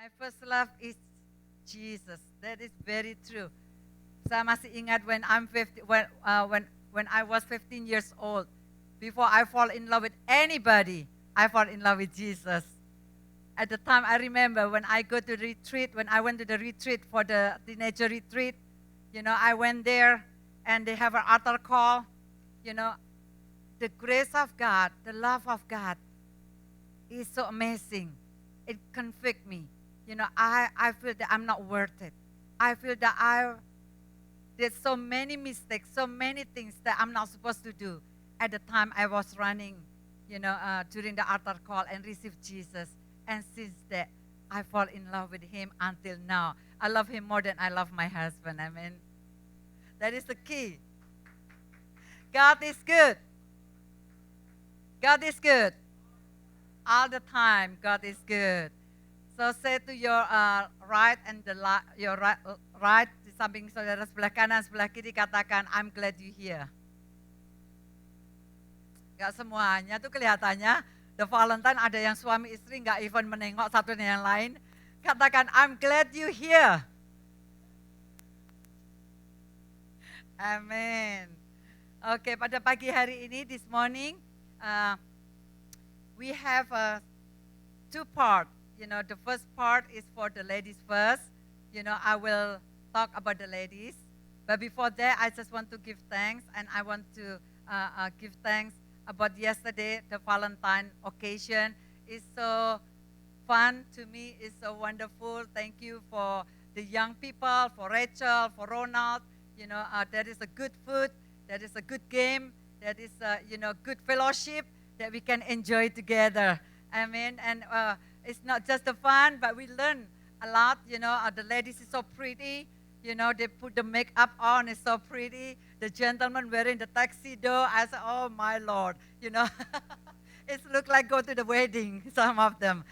My first love is Jesus. That is very true. Saya masih ingat when I'm 50, when I was 15 years old. Before I fall in love with anybody, I fall in love with Jesus. At the time, I remember when I go to retreat, when I went to the retreat for the teenager retreat, I went there and they have an altar call. You know, the grace of God, the love of God is so amazing. It convicts me. I feel that I'm not worth it. I feel that I did so many mistakes, so many things that I'm not supposed to do. At the time I was running, during the altar call and received Jesus. And since that, I fall in love with him until now. I love him more than I love my husband. Amen. That is the key. God is good. God is good. All the time, God is good. So say to your right and your right di samping saudara sebelah kanan, sebelah kiri katakan, I'm glad you here. Gak semuanya tuh kelihatannya, the Valentine ada yang suami istri gak even menengok satu dengan yang lain. Katakan, I'm glad you here. Amin. Oke, pada pagi hari ini, this morning, we have two parts. The first part is for the ladies first. I will talk about the ladies. But before that, I just want to give thanks, and I want to give thanks about yesterday, the Valentine occasion. It's so fun to me. It's so wonderful. Thank you for the young people, for Rachel, for Ronald. There is a good food, there is a good game, there is good fellowship that we can enjoy together. Amen. And it's not just the fun, but we learn a lot. The ladies is so pretty. They put the makeup on, it's so pretty. The gentleman wearing the tuxedo, I said, oh my Lord, It looks like go to the wedding, some of them,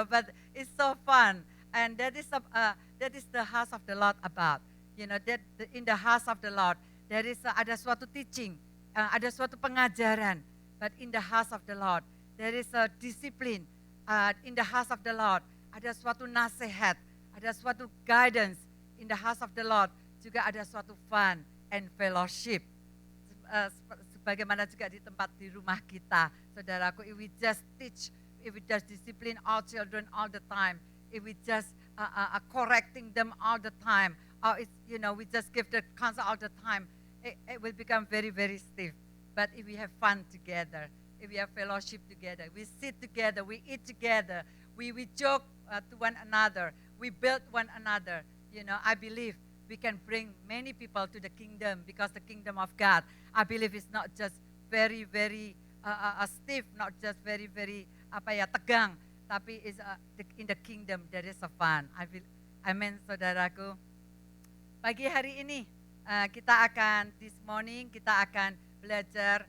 but it's so fun. And that is the house of the Lord about. That in the house of the Lord, there is ada suatu teaching, ada suatu pengajaran. But in the house of the Lord, there is a discipline. In the house of the Lord, ada suatu nasihat, ada suatu guidance. In the house of the Lord, juga ada suatu fun and fellowship. Sebagaimana juga di tempat di rumah kita, saudaraku, if we just teach, if we just discipline our children all the time, if we just correcting them all the time, or we just give the counsel all the time, it will become very, very stiff. But if we have fun together, if we have fellowship together, we sit together, we eat together, we joke to one another, we build one another, I believe we can bring many people to the kingdom, because the kingdom of God, I believe, is not just very, very stiff, not just very, very tegang, tapi is in the kingdom there is a fun. Amen, saudaraku. Pagi hari ini this morning kita akan belajar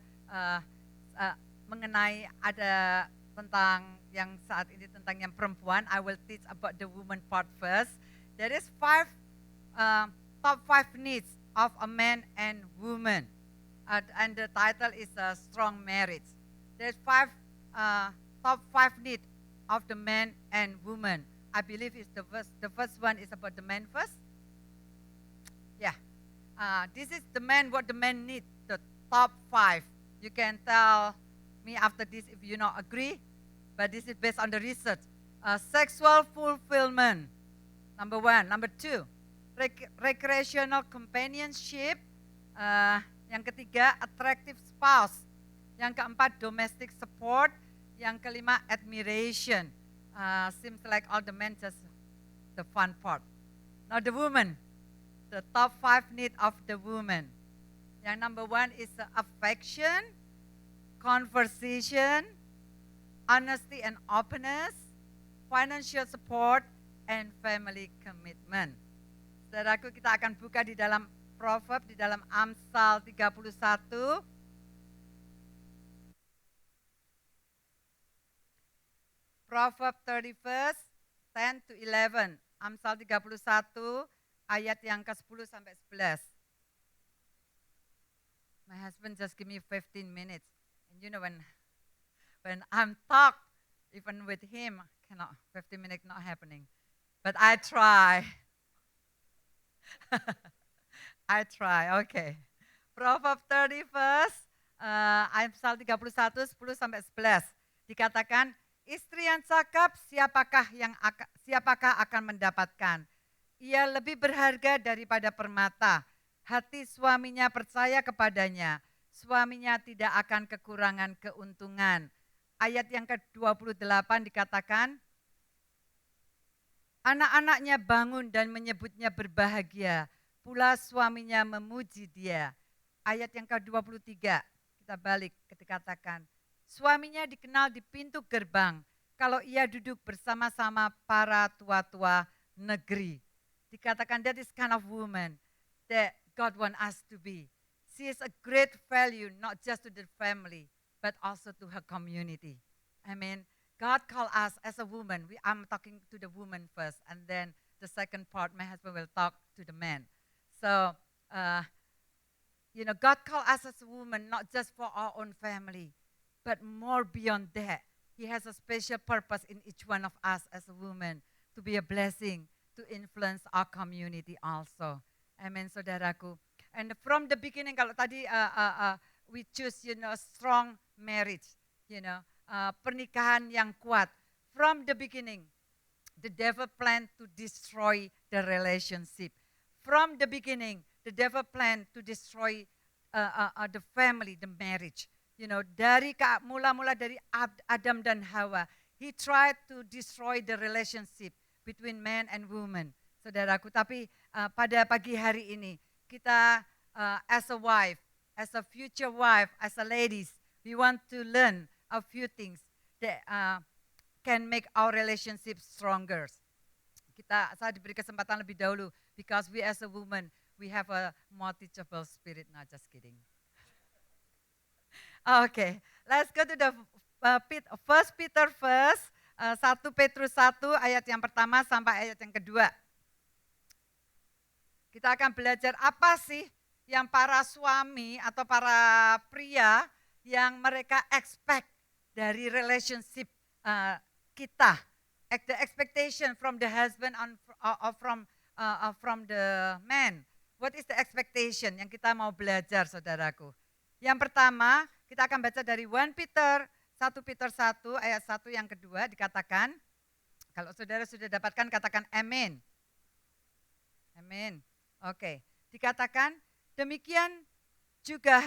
mengenai ada tentang yang saat ini tentang yang perempuan. I will teach about the woman part first. There is top 5 needs of a man and woman, and the title is Strong Marriage. There's top 5 needs of the man and woman. I believe it's the first one is about the man first. Yeah, this is the man, what the man needs, the top 5. You can tell me after this if you not agree, but this is based on the research. Sexual fulfillment, number 1. Number 2, recreational companionship. Yang ketiga, attractive spouse. Yang keempat, domestic support. Yang kelima, admiration. Seems like all the men just the fun part. Now the woman, the top 5 need of the woman. Yang number 1 is affection, conversation, honesty and openness, financial support, and family commitment. Saudaraku, kita akan buka di dalam Proverb, di dalam Amsal 31. Proverb 31, 10 to 11. Amsal 31, ayat yang ke-10 sampai 11. My husband just give me 15 minutes. And when I'm talk, even with him, 15 minutes not happening. But I try. I try, okay. Proverbs 30 verse, Amsal 31, 10 sampai 11. Dikatakan, istri yang cakap siapakah akan mendapatkan? Ia lebih berharga daripada permata. Hati suaminya percaya kepadanya. Suaminya tidak akan kekurangan keuntungan. Ayat yang ke-28 dikatakan, anak-anaknya bangun dan menyebutnya berbahagia. Pula suaminya memuji dia. Ayat yang ke-23, kita balik dikatakan, suaminya dikenal di pintu gerbang kalau ia duduk bersama-sama para tua-tua negeri. Dikatakan that is kind of woman that God want us to be. She is a great value not just to the family but also to her community. Amen. God called us as a woman. I'm talking to the woman first, and then the second part, my husband will talk to the man. So, uh, God called us as a woman not just for our own family, but more beyond that. He has a special purpose in each one of us as a woman to be a blessing, to influence our community also. Amen, saudaraku. And from the beginning, kalau tadi we choose, strong marriage, pernikahan yang kuat. From the beginning, the devil planned to destroy the relationship. From the beginning, the devil planned to destroy the family, the marriage. Dari mula-mula dari Adam dan Hawa, he tried to destroy the relationship between man and woman. Saudaraku, tapi pada pagi hari ini, kita as a wife, as a future wife, as a ladies, we want to learn a few things that can make our relationship stronger. Saya diberi kesempatan lebih dahulu because we as a woman, we have a more teachable spirit. Not just kidding. Okay, let's go to the First Peter first, 1 Petrus 1 ayat yang pertama sampai ayat yang kedua. Kita akan belajar apa sih yang para suami atau para pria yang mereka expect dari relationship kita. The expectation from the husband or from the man. What is the expectation yang kita mau belajar, saudaraku? Yang pertama, kita akan baca dari 1 Peter 1 ayat 1 yang kedua dikatakan, kalau saudara sudah dapatkan katakan amin. Amin. Oke, dikatakan demikian juga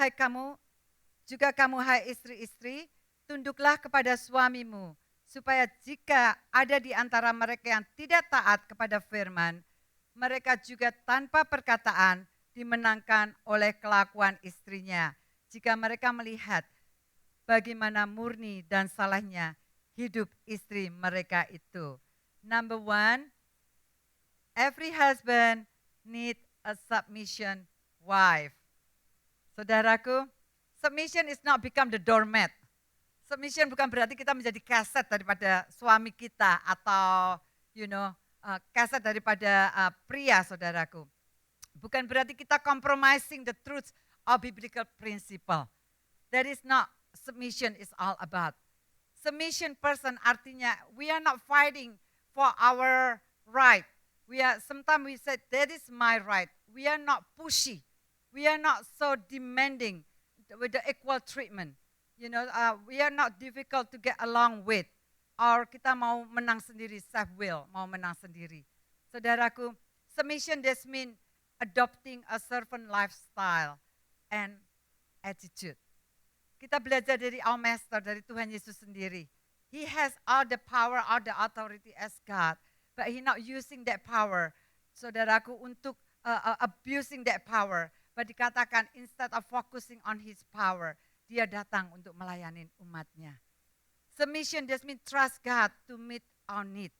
kamu hai istri-istri, tunduklah kepada suamimu, supaya jika ada di antara mereka yang tidak taat kepada firman, mereka juga tanpa perkataan dimenangkan oleh kelakuan istrinya. Jika mereka melihat bagaimana murni dan salahnya hidup istri mereka itu. Number one, every husband need a submission wife. Saudaraku, submission is not become the doormat. Submission bukan berarti kita menjadi kaset daripada suami kita atau kaset daripada pria, saudaraku. Bukan berarti kita compromising the truth of biblical principle. That is not submission is all about. Submission person artinya we are not fighting for our right. Sometimes we say that is my right. We are not pushy. We are not so demanding with the equal treatment. We are not difficult to get along with. Or kita mau menang sendiri, self-will, mau menang sendiri. Saudaraku, submission does mean adopting a servant lifestyle and attitude. Kita belajar dari our master, dari Tuhan Yesus sendiri. He has all the power, all the authority as God. But he not using that power, saudaraku, untuk abusing that power. But dikatakan instead of focusing on his power, dia datang untuk melayani umatnya. Submission does mean trust God to meet our need.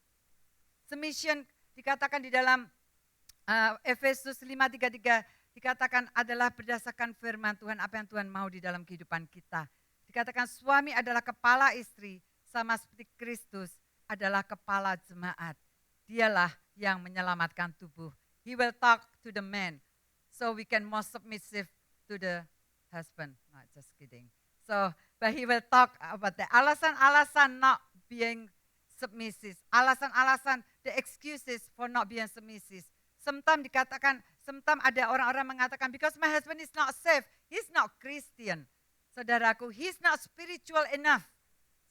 Submission dikatakan di dalam Efesus 5:33 dikatakan adalah berdasarkan firman Tuhan, apa yang Tuhan mau di dalam kehidupan kita. Dikatakan suami adalah kepala istri sama seperti Kristus adalah kepala jemaat. Dialah yang menyelamatkan tubuh. He will talk to the man so we can more submissive to the husband. Not just kidding. So, but he will talk about that. Alasan-alasan not being submissive. Alasan-alasan the excuses for not being submissive. Sometimes ada orang-orang mengatakan, because my husband is not saved, he's not Christian. Saudaraku, he's not spiritual enough.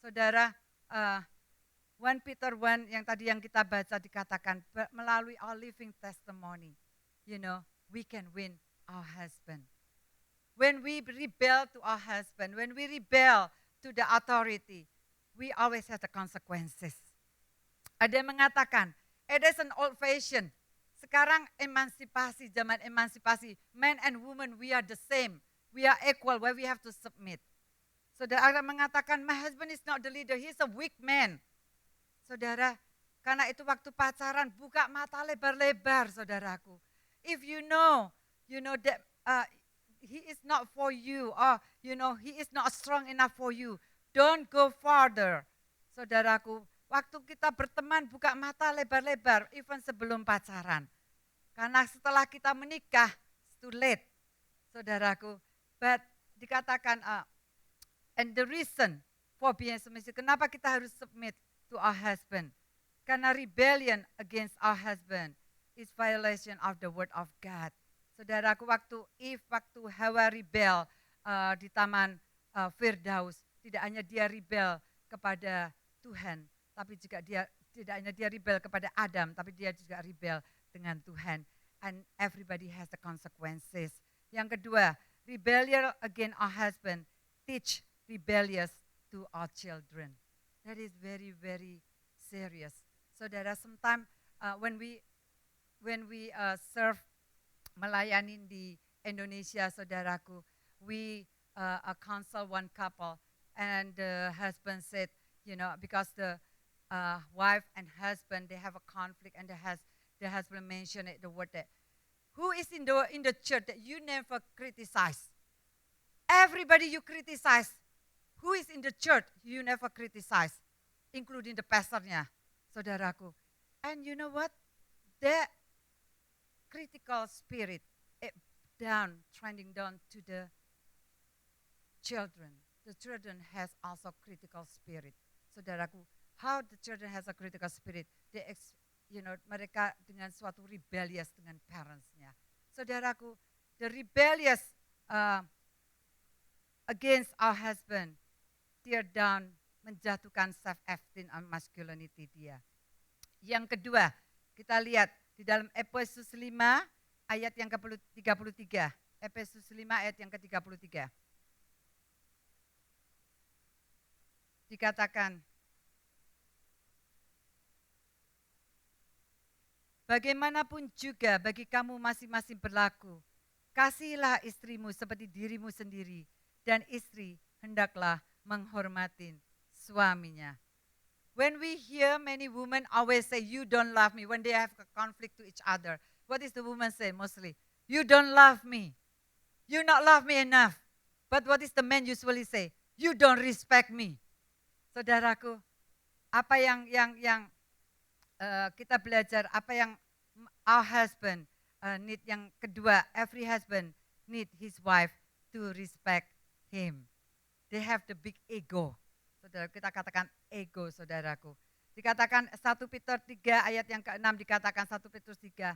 Saudara, 1 Peter 1 yang tadi yang kita baca dikatakan, melalui our living testimony, we can win our husband. When we rebel to our husband, when we rebel to the authority, we always have the consequences. Ada yang mengatakan, it is an old fashion. Sekarang emansipasi, zaman emansipasi, man and woman we are the same. We are equal where we have to submit. Saudara mengatakan, my husband is not the leader, he is a weak man. Saudara, karena itu waktu pacaran buka mata lebar-lebar, saudaraku. If you know that he is not for you, or he is not strong enough for you, don't go further. Saudaraku, waktu kita berteman buka mata lebar-lebar, even sebelum pacaran. Karena setelah kita menikah, it's too late, saudaraku. But dikatakan, and the reason for being submissive, kenapa kita harus submit to our husband? Karena rebellion against our husband is violation of the word of God. Saudaraku, waktu Hawa rebel di taman Firdaus, tidak hanya dia rebel kepada Tuhan, tapi juga tidak hanya dia rebel kepada Adam, tapi dia juga rebel dengan Tuhan. And everybody has the consequences. Yang kedua, rebellion against our husband teach rebellious to our children. That is very, very serious. Saudara, sometimes when we serve, melayani di Indonesia, saudaraku, we counsel one couple, and the husband said, because the wife and husband, they have a conflict, and the husband mentioned the word that, who is in the church that you never criticize? Everybody you criticize. Who is in the church you never criticize? Including the pastornya, saudaraku. And you know what? That critical spirit, trending down to the children. The children has also critical spirit. Saudaraku, how the children has a critical spirit? Mereka dengan suatu rebellious dengan parentsnya. Saudaraku, the rebellious against our husband, tear down, menjatuhkan self-esteem and masculinity dia. Yang kedua, kita lihat di dalam Efesus 5 ayat yang ke-33. Efesus 5 ayat yang ke-33. Dikatakan, bagaimanapun juga bagi kamu masing-masing berlaku, kasihilah istrimu seperti dirimu sendiri, dan istri hendaklah menghormati suaminya. When we hear many women always say, you don't love me, when they have a conflict to each other, what is the woman say mostly? You don't love me. You not love me enough. But what is the man usually say? You don't respect me. Saudaraku, apa yang kita belajar, apa yang our husband need, yang kedua, every husband need his wife to respect him. They have the big ego. Saudara, kita katakan ego, saudaraku. Dikatakan 1 Petrus 3 ayat yang ke-6, dikatakan 1 Petrus 3.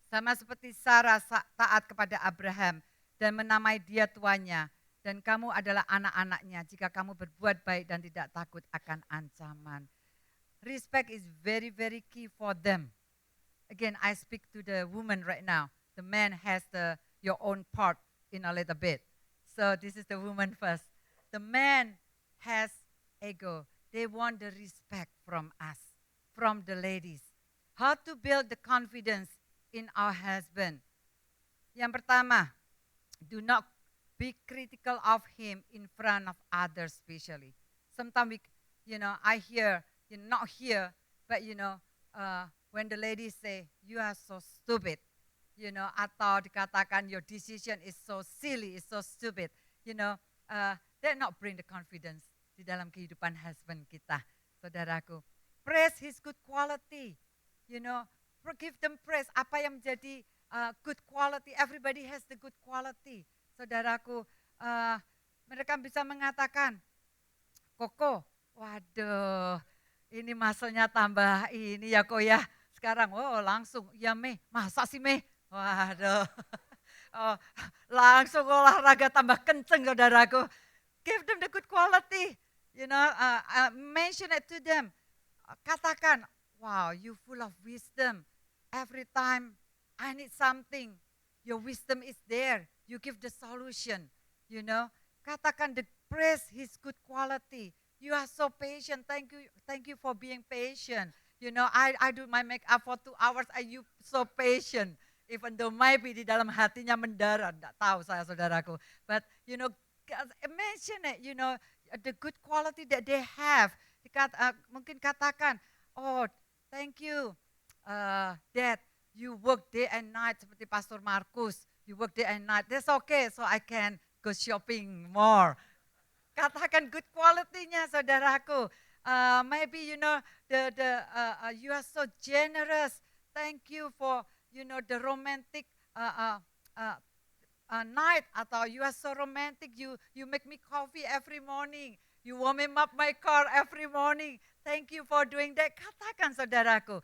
Sama seperti Sarah taat kepada Abraham dan menamai dia tuannya, dan kamu adalah anak-anaknya jika kamu berbuat baik dan tidak takut akan ancaman. Respect is very, very key for them. Again, I speak to the woman right now. The man has your own part in a little bit. So this is the woman first. The man has ego. They want the respect from us, from the ladies. How to build the confidence in our husband. Yang pertama, do not be critical of him in front of others especially. Sometimes I hear, not here, but when the ladies say, you are so stupid, atau dikatakan your decision is so silly, is so stupid, that not bring the confidence di dalam kehidupan husband kita, saudaraku. Praise his good quality, give them praise, apa yang menjadi good quality, everybody has the good quality, saudaraku. Mereka bisa mengatakan, Koko, waduh, ini muscle-nya tambah ini ya kok ya. Sekarang, oh langsung, ya Mei, masa sih Mei? Waduh, oh, langsung olahraga tambah kenceng saudaraku. Give them the good quality, mention it to them. Katakan, wow, you full of wisdom. Every time I need something, your wisdom is there. You give the solution, you know. Katakan the praise his good quality. You are so patient. Thank you for being patient. I do my makeup for 2 hours and you so patient. Even though maybe di dalam hatinya mendarat, tidak tahu saya saudaraku. But mention it, the good quality that they have. Mungkin katakan, oh thank you, Dad, you work day and night seperti Pastor Markus. You work day and night. That's okay, so I can go shopping more. Katakan good quality-nya, saudaraku. Maybe you are so generous. Thank you for the romantic night, atau you are so romantic, you make me coffee every morning, you warming up my car every morning. Thank you for doing that. Katakan saudaraku,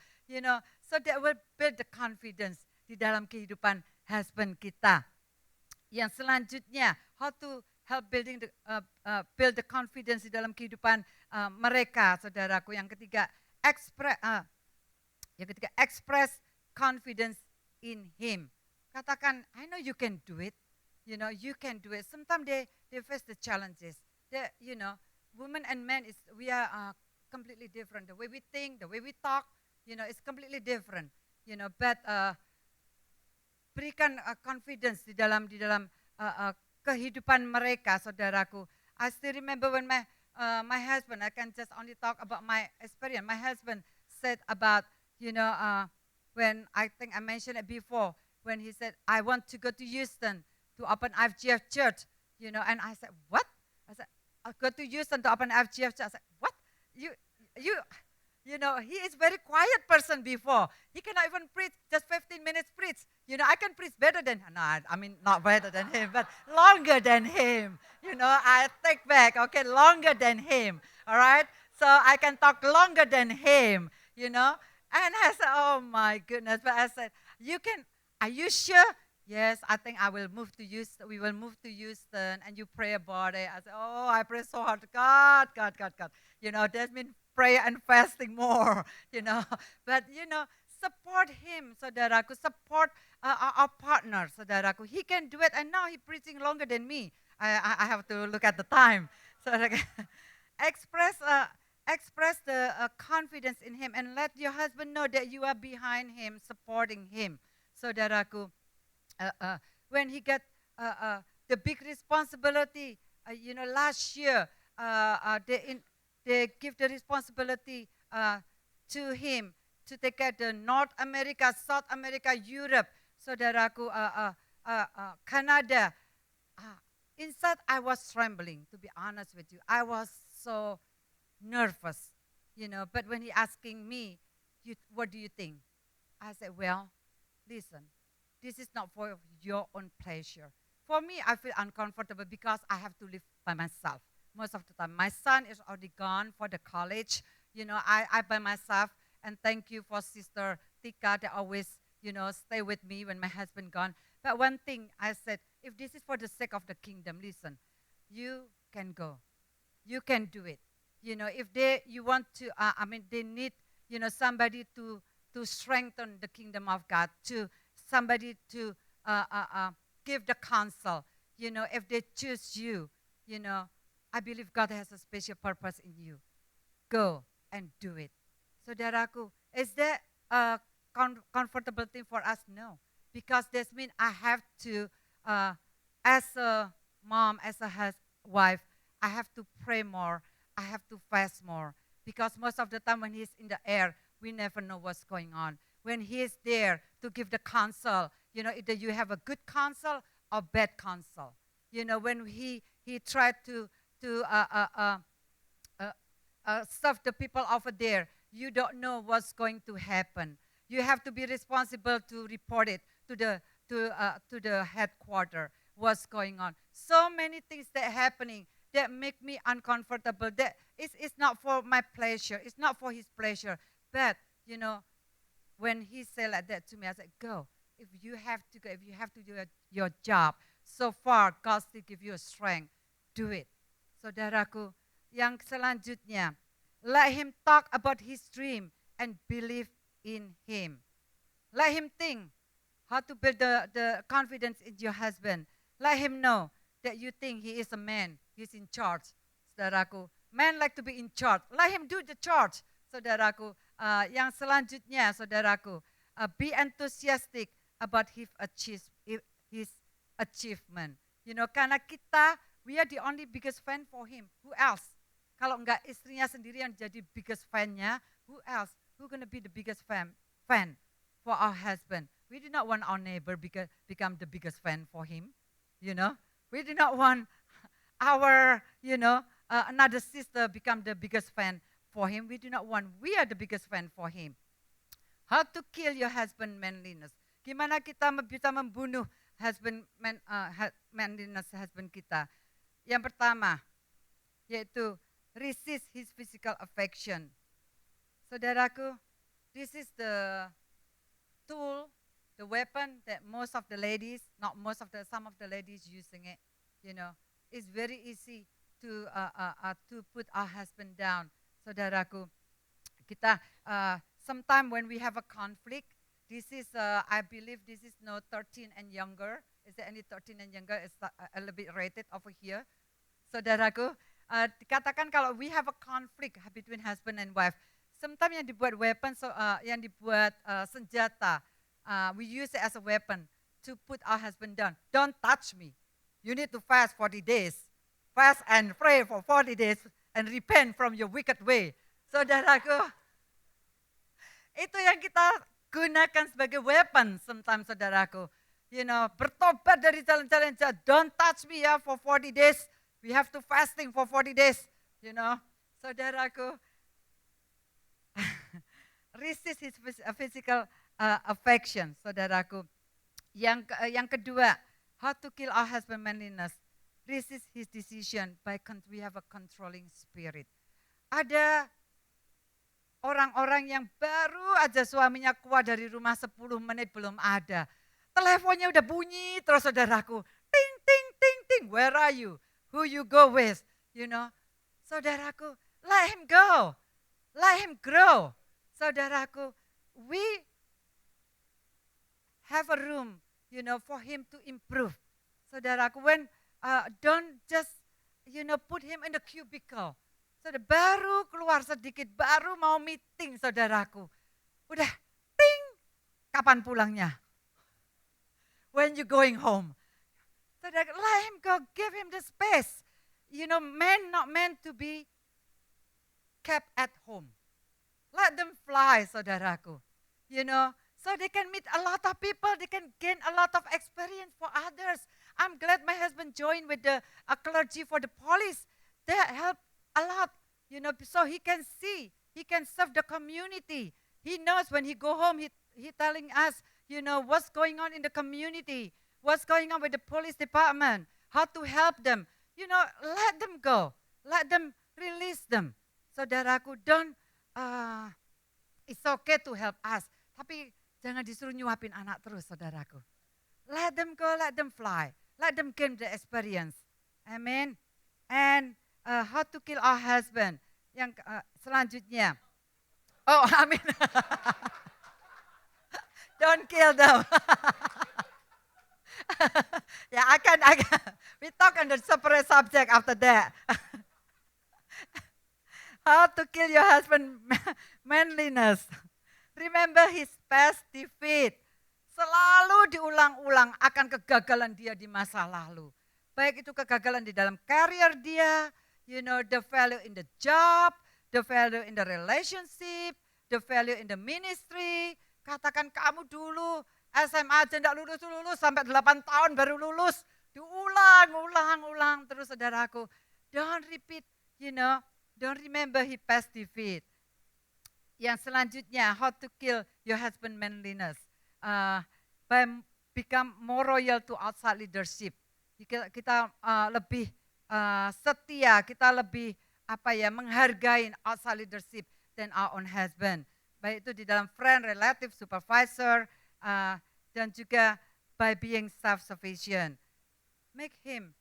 so that will build the confidence di dalam kehidupan husband kita. Yang selanjutnya, how to help build the confidence di dalam kehidupan mereka, saudaraku. Yang ketiga, express confidence in him. Katakan, I know you can do it. You can do it. Sometimes they face the challenges. Women and men, we are completely different. The way we think, the way we talk, it's completely different. But berikan confidence di dalam kehidupan mereka, saudaraku. I still remember when my husband, I can just only talk about my experience. My husband said about, when I think I mentioned it before, when he said, I want to go to Houston to open IFGF church, and I said, what? I said, I'll go to Houston to open IFGF church. I said, what? He is very quiet person before. He cannot even preach, just 15 minutes preach. I can preach better than him. No, I mean, not better than him, but longer than him. I take back, okay, longer than him, all right? So I can talk longer than him, And I said, oh my goodness. But I said, are you sure? Yes, I think I will move to Houston. We will move to Houston, and you pray about it. I said, oh, I pray so hard. God. That means prayer and fasting more, But, support him, saudaraku. Support our partner, saudaraku. He can do it, and now he's preaching longer than me. I have to look at the time. So express the confidence in him, and let your husband know that you are behind him, supporting him. Saudaraku, when he got the big responsibility, last year, they give the responsibility to him to take care of the North America, South America, Europe, saudaraku, Canada. Inside, I was trembling, to be honest with you. I was so nervous, But when he asking me, what do you think? I said, well, listen, this is not for your own pleasure. For me, I feel uncomfortable because I have to live by myself most of the time. My son is already gone for the college. I by myself. And thank you for Sister Tika that always, stay with me when my husband gone. But one thing I said, if this is for the sake of the kingdom, listen, you can go. You can do it. If you want to, they need, somebody to strengthen the kingdom of God, to somebody to give the counsel. If they choose you, I believe God has a special purpose in you. Go and do it. Saudaraku, is that a comfortable thing for us? No. Because this means I have to, as a mom, as a wife, I have to pray more. I have to fast more. Because most of the time when he's in the air, we never know what's going on. When he is there to give the counsel, either you have a good counsel or bad counsel. When he tried to serve the people over there, you don't know what's going to happen. You have to be responsible to report it to the headquarters, what's going on. So many things that are happening that make me uncomfortable. That it's not for my pleasure. It's not for his pleasure. But, when he said like that to me, I said, go. If you have to go, if you have to do your job, so far God still give you a strength, do it. Saudaraku, yang selanjutnya, let him talk about his dream and believe in him. Let him think how to build the confidence in your husband. Let him know that you think he is a man, he's in charge. Saudaraku, men like to be in charge. Let him do the charge. Saudaraku, yang selanjutnya, saudaraku, be enthusiastic about his achievement. Karena kita, we are the only biggest fan for him. Who else? Kalau enggak istrinya sendiri yang jadi biggest fan-nya, who else? Who gonna be the biggest fan for our husband? We do not want our neighbor become the biggest fan for him. We do not want our, another sister become the biggest fan for him. We do not want, we are the biggest fan for him. How to kill your husband manliness. Gimana kita bisa membunuh manliness husband kita. Yang pertama, yaitu resist his physical affection. Saudaraku, this is the tool, the weapon that most of the ladies, some of the ladies using it. It's very easy to put our husband down. Saudaraku, kita sometime when we have a conflict, this is I believe this is 13 and younger. Is there any 13 and younger? It's a little bit rated over here. Saudaraku, dikatakan kalau we have a conflict between husband and wife, sometimes yang dibuat weapon, yang dibuat senjata, we use it as a weapon to put our husband down. Don't touch me. You need to fast 40 days. Fast and pray for 40 days and repent from your wicked way. Saudaraku, itu yang kita gunakan sebagai weapon sometimes, saudaraku. Bertobat dari jalan-jalan jahat. Don't touch me for 40 days. We have to fasting for 40 days. Saudaraku, resist his physical affection, saudaraku. Yang kedua, how to kill our husband manliness. Resist his decision we have a controlling spirit. Ada orang-orang yang baru aja suaminya keluar dari rumah 10 menit belum ada. Teleponnya udah bunyi terus, saudaraku. Ting, ting, ting, ting. Where are you? Who you go with? Saudaraku, let him go. Let him grow. Saudaraku, we have a room, for him to improve. Saudaraku, when don't just, put him in the cubicle. Baru keluar sedikit, baru mau meeting, saudaraku. Udah, ting, kapan pulangnya? When you going home? Saudaraku, let him go, give him the space. Men not meant to be kept at home. Let them fly, saudaraku. So they can meet a lot of people, they can gain a lot of experience for others. I'm glad my husband joined with the clergy for the police. That helped a lot, so he can see, he can serve the community. He knows when he go home, he telling us, what's going on in the community, what's going on with the police department, how to help them. Let them go, let them release them. Saudaraku, don't, it's okay to help us, tapi jangan disuruh nyuapin anak terus, saudaraku. Let them go, let them fly. Let them gain the experience. Amen. And how to kill our husband. Yang selanjutnya. Oh, amin. Don't kill them. Yeah, I can. We talk on the separate subject after that. How to kill your husband manliness. Remember his past defeat. Selalu diulang-ulang akan kegagalan dia di masa lalu. Baik itu kegagalan di dalam karir dia, the value in the job, the value in the relationship, the value in the ministry. Katakan kamu dulu SMA aja enggak lulus sampai 8 tahun baru lulus. Diulang terus, saudaraku. Don't repeat, don't remember his past defeat. Yang selanjutnya, how to kill your husband manliness. By become more loyal to outside leadership. Kita lebih setia, kita lebih menghargai outside leadership than our own husband. Baik itu di dalam friend, relative, supervisor, dan juga by being self-sufficient. Make him,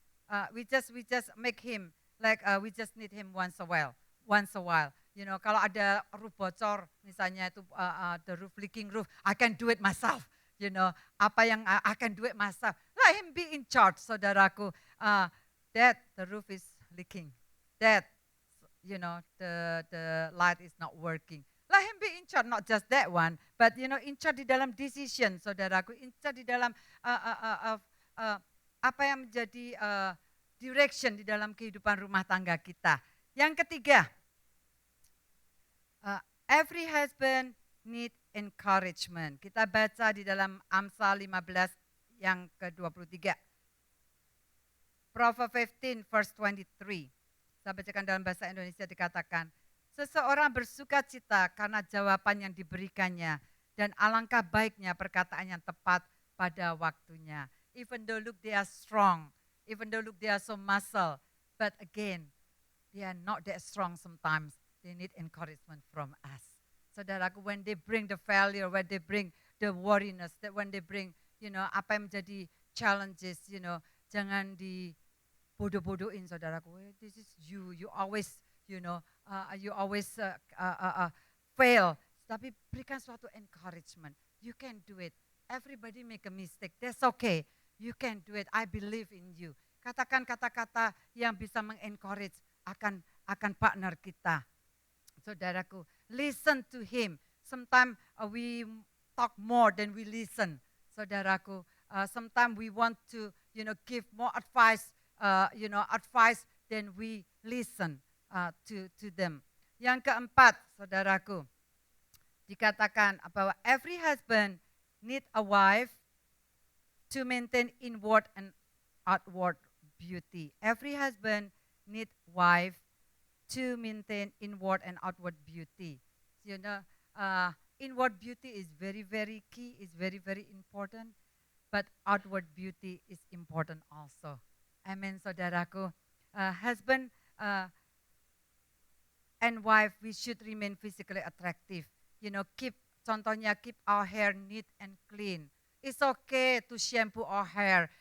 we just make him like we just need him once a while. You know, kalau ada roof bocor, misalnya itu the roof leaking roof, I can do it myself. You know, apa yang I can do it myself. Let him be in charge, saudaraku. Dad, the roof is leaking. Dad, you know, the light is not working. Let him be in charge, not just that one, but you know, in charge di dalam decision, saudaraku, in charge di dalam apa yang menjadi direction di dalam kehidupan rumah tangga kita. Yang ketiga, every husband need encouragement. Kita baca di dalam Amsal 15 yang ke-23. Proverbs 15 verse 23. Saya bacakan dalam bahasa Indonesia, dikatakan, seseorang bersuka cita karena jawaban yang diberikannya, dan alangkah baiknya perkataan yang tepat pada waktunya. Even though look they are strong, even though look they are so muscle, but again, they are not that strong sometimes. They need encouragement from us. Saudaraku, when they bring the failure, when they bring the worriness, that when they bring, you know, apa yang menjadi challenges, you know, jangan dibodoh-bodohin, saudaraku. This is you always, you know, you always fail. Tapi berikan suatu encouragement. You can do it. Everybody make a mistake. That's okay. You can do it. I believe in you. Katakan kata-kata yang bisa mengencourage akan partner kita. Saudaraku, listen to him. Sometimes we talk more than we listen. Saudaraku, sometimes we want to, you know, give more advice, advice than we listen to them. Yang keempat, saudaraku, dikatakan bahwa every husband need a wife to maintain inward and outward beauty. Every husband need wife to maintain inward and outward beauty. You know, inward beauty is very, very key, is very, very important, but outward beauty is important also. Amen, saudaraku. Husband and wife, we should remain physically attractive. You know, keep our hair neat and clean. It's okay to shampoo our hair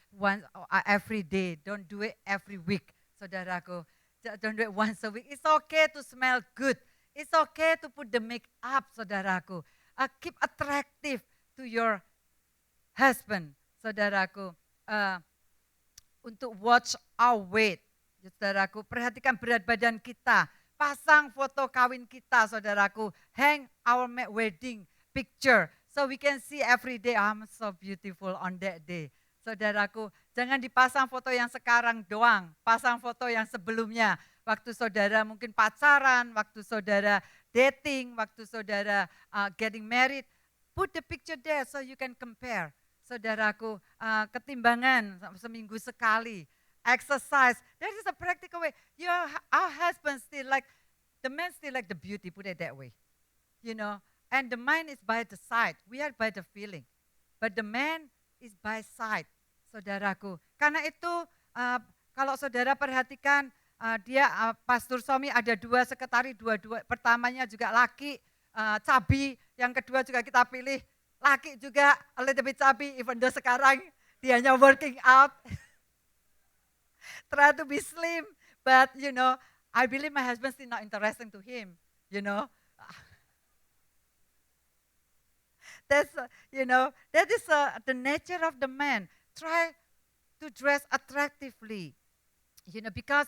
every day. Don't do it every week, saudaraku. Don't do it once a week. It's okay to smell good. It's okay to put the makeup, saudaraku. Keep attractive to your husband, saudaraku. Untuk watch our weight, saudaraku. Perhatikan berat badan kita. Pasang foto kawin kita, saudaraku. Hang our wedding picture. So we can see every day, I'm so beautiful on that day. Saudaraku, jangan dipasang foto yang sekarang doang, pasang foto yang sebelumnya. Waktu saudara mungkin pacaran, waktu saudara dating, waktu saudara getting married. Put the picture there so you can compare. Saudaraku, ketimbangan seminggu sekali. Exercise, that is a practical way. Our husband still like, the man still like the beauty, put it that way. You know, and the mind is by the side, we are by the feeling. But the man is by sight, saudaraku. Karena itu, kalau saudara perhatikan, dia pastor suami ada dua sekretari, dua pertamanya juga laki, cabi, yang kedua juga kita pilih laki juga, a little bit cabi, even though sekarang dianya working out, try to be slim, but you know, I believe my husband still not interesting to him, you know. That's, that is the nature of the man. Try to dress attractively. You know, because,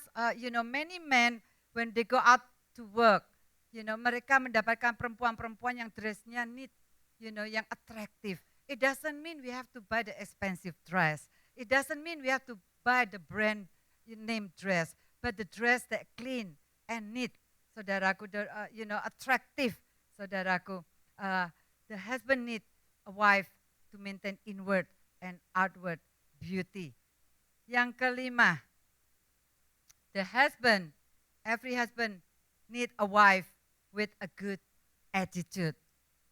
many men, when they go out to work, mereka mendapatkan perempuan-perempuan yang dressnya neat, yang attractive. It doesn't mean we have to buy the expensive dress. It doesn't mean we have to buy the brand name dress, but the dress that clean and neat, saudaraku, attractive, saudaraku. The husband needs a wife to maintain inward and outward beauty. Yang kelima, every husband needs a wife with a good attitude.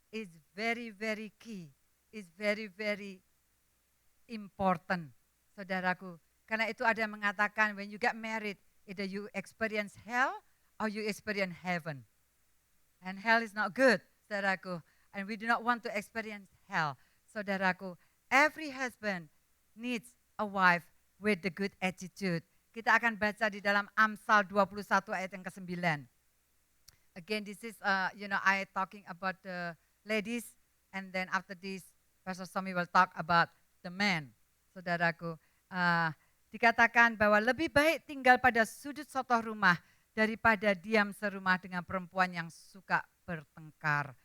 It's very, very key. It's very, very important, saudaraku. Karena itu ada yang mengatakan when you get married, either you experience hell or you experience heaven. And hell is not good, saudaraku. And we do not want to experience hell. Saudaraku, every husband needs a wife with the good attitude. Kita akan baca di dalam Amsal 21 ayat yang ke-9. Again, this is, I talking about the ladies, and then after this, Pastor Somi will talk about the men. Saudaraku, dikatakan bahwa lebih baik tinggal pada sudut sotoh rumah daripada diam serumah dengan perempuan yang suka bertengkar.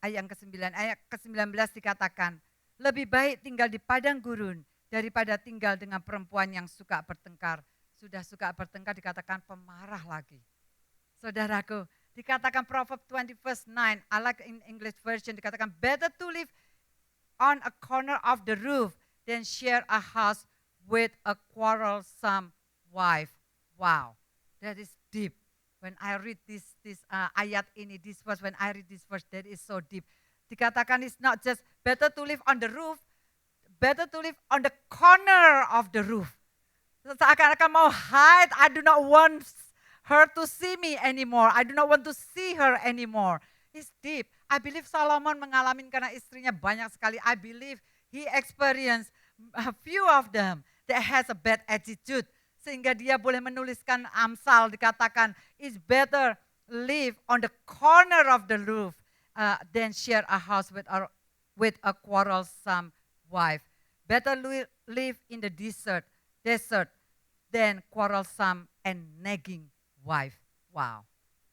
Ayat ke-19 dikatakan, lebih baik tinggal di padang gurun daripada tinggal dengan perempuan yang suka bertengkar. Sudah suka bertengkar dikatakan pemarah lagi. Saudaraku, dikatakan Proverbs 20 verse 9, I like in English version, dikatakan better to live on a corner of the roof than share a house with a quarrelsome wife. Wow, that is deep. When I read this ayat ini, this verse, when I read this verse, that is so deep. Dikatakan it's not just better to live on the roof, better to live on the corner of the roof. Seakan-akan mau hide, I do not want her to see me anymore. I do not want to see her anymore. It's deep. I believe Solomon mengalami karena istrinya banyak sekali. I believe he experienced a few of them that has a bad attitude. Sehingga dia boleh menuliskan Amsal dikatakan, it's better live on the corner of the roof than share a house with a quarrelsome wife. Better live in the desert than quarrelsome and nagging wife. Wow,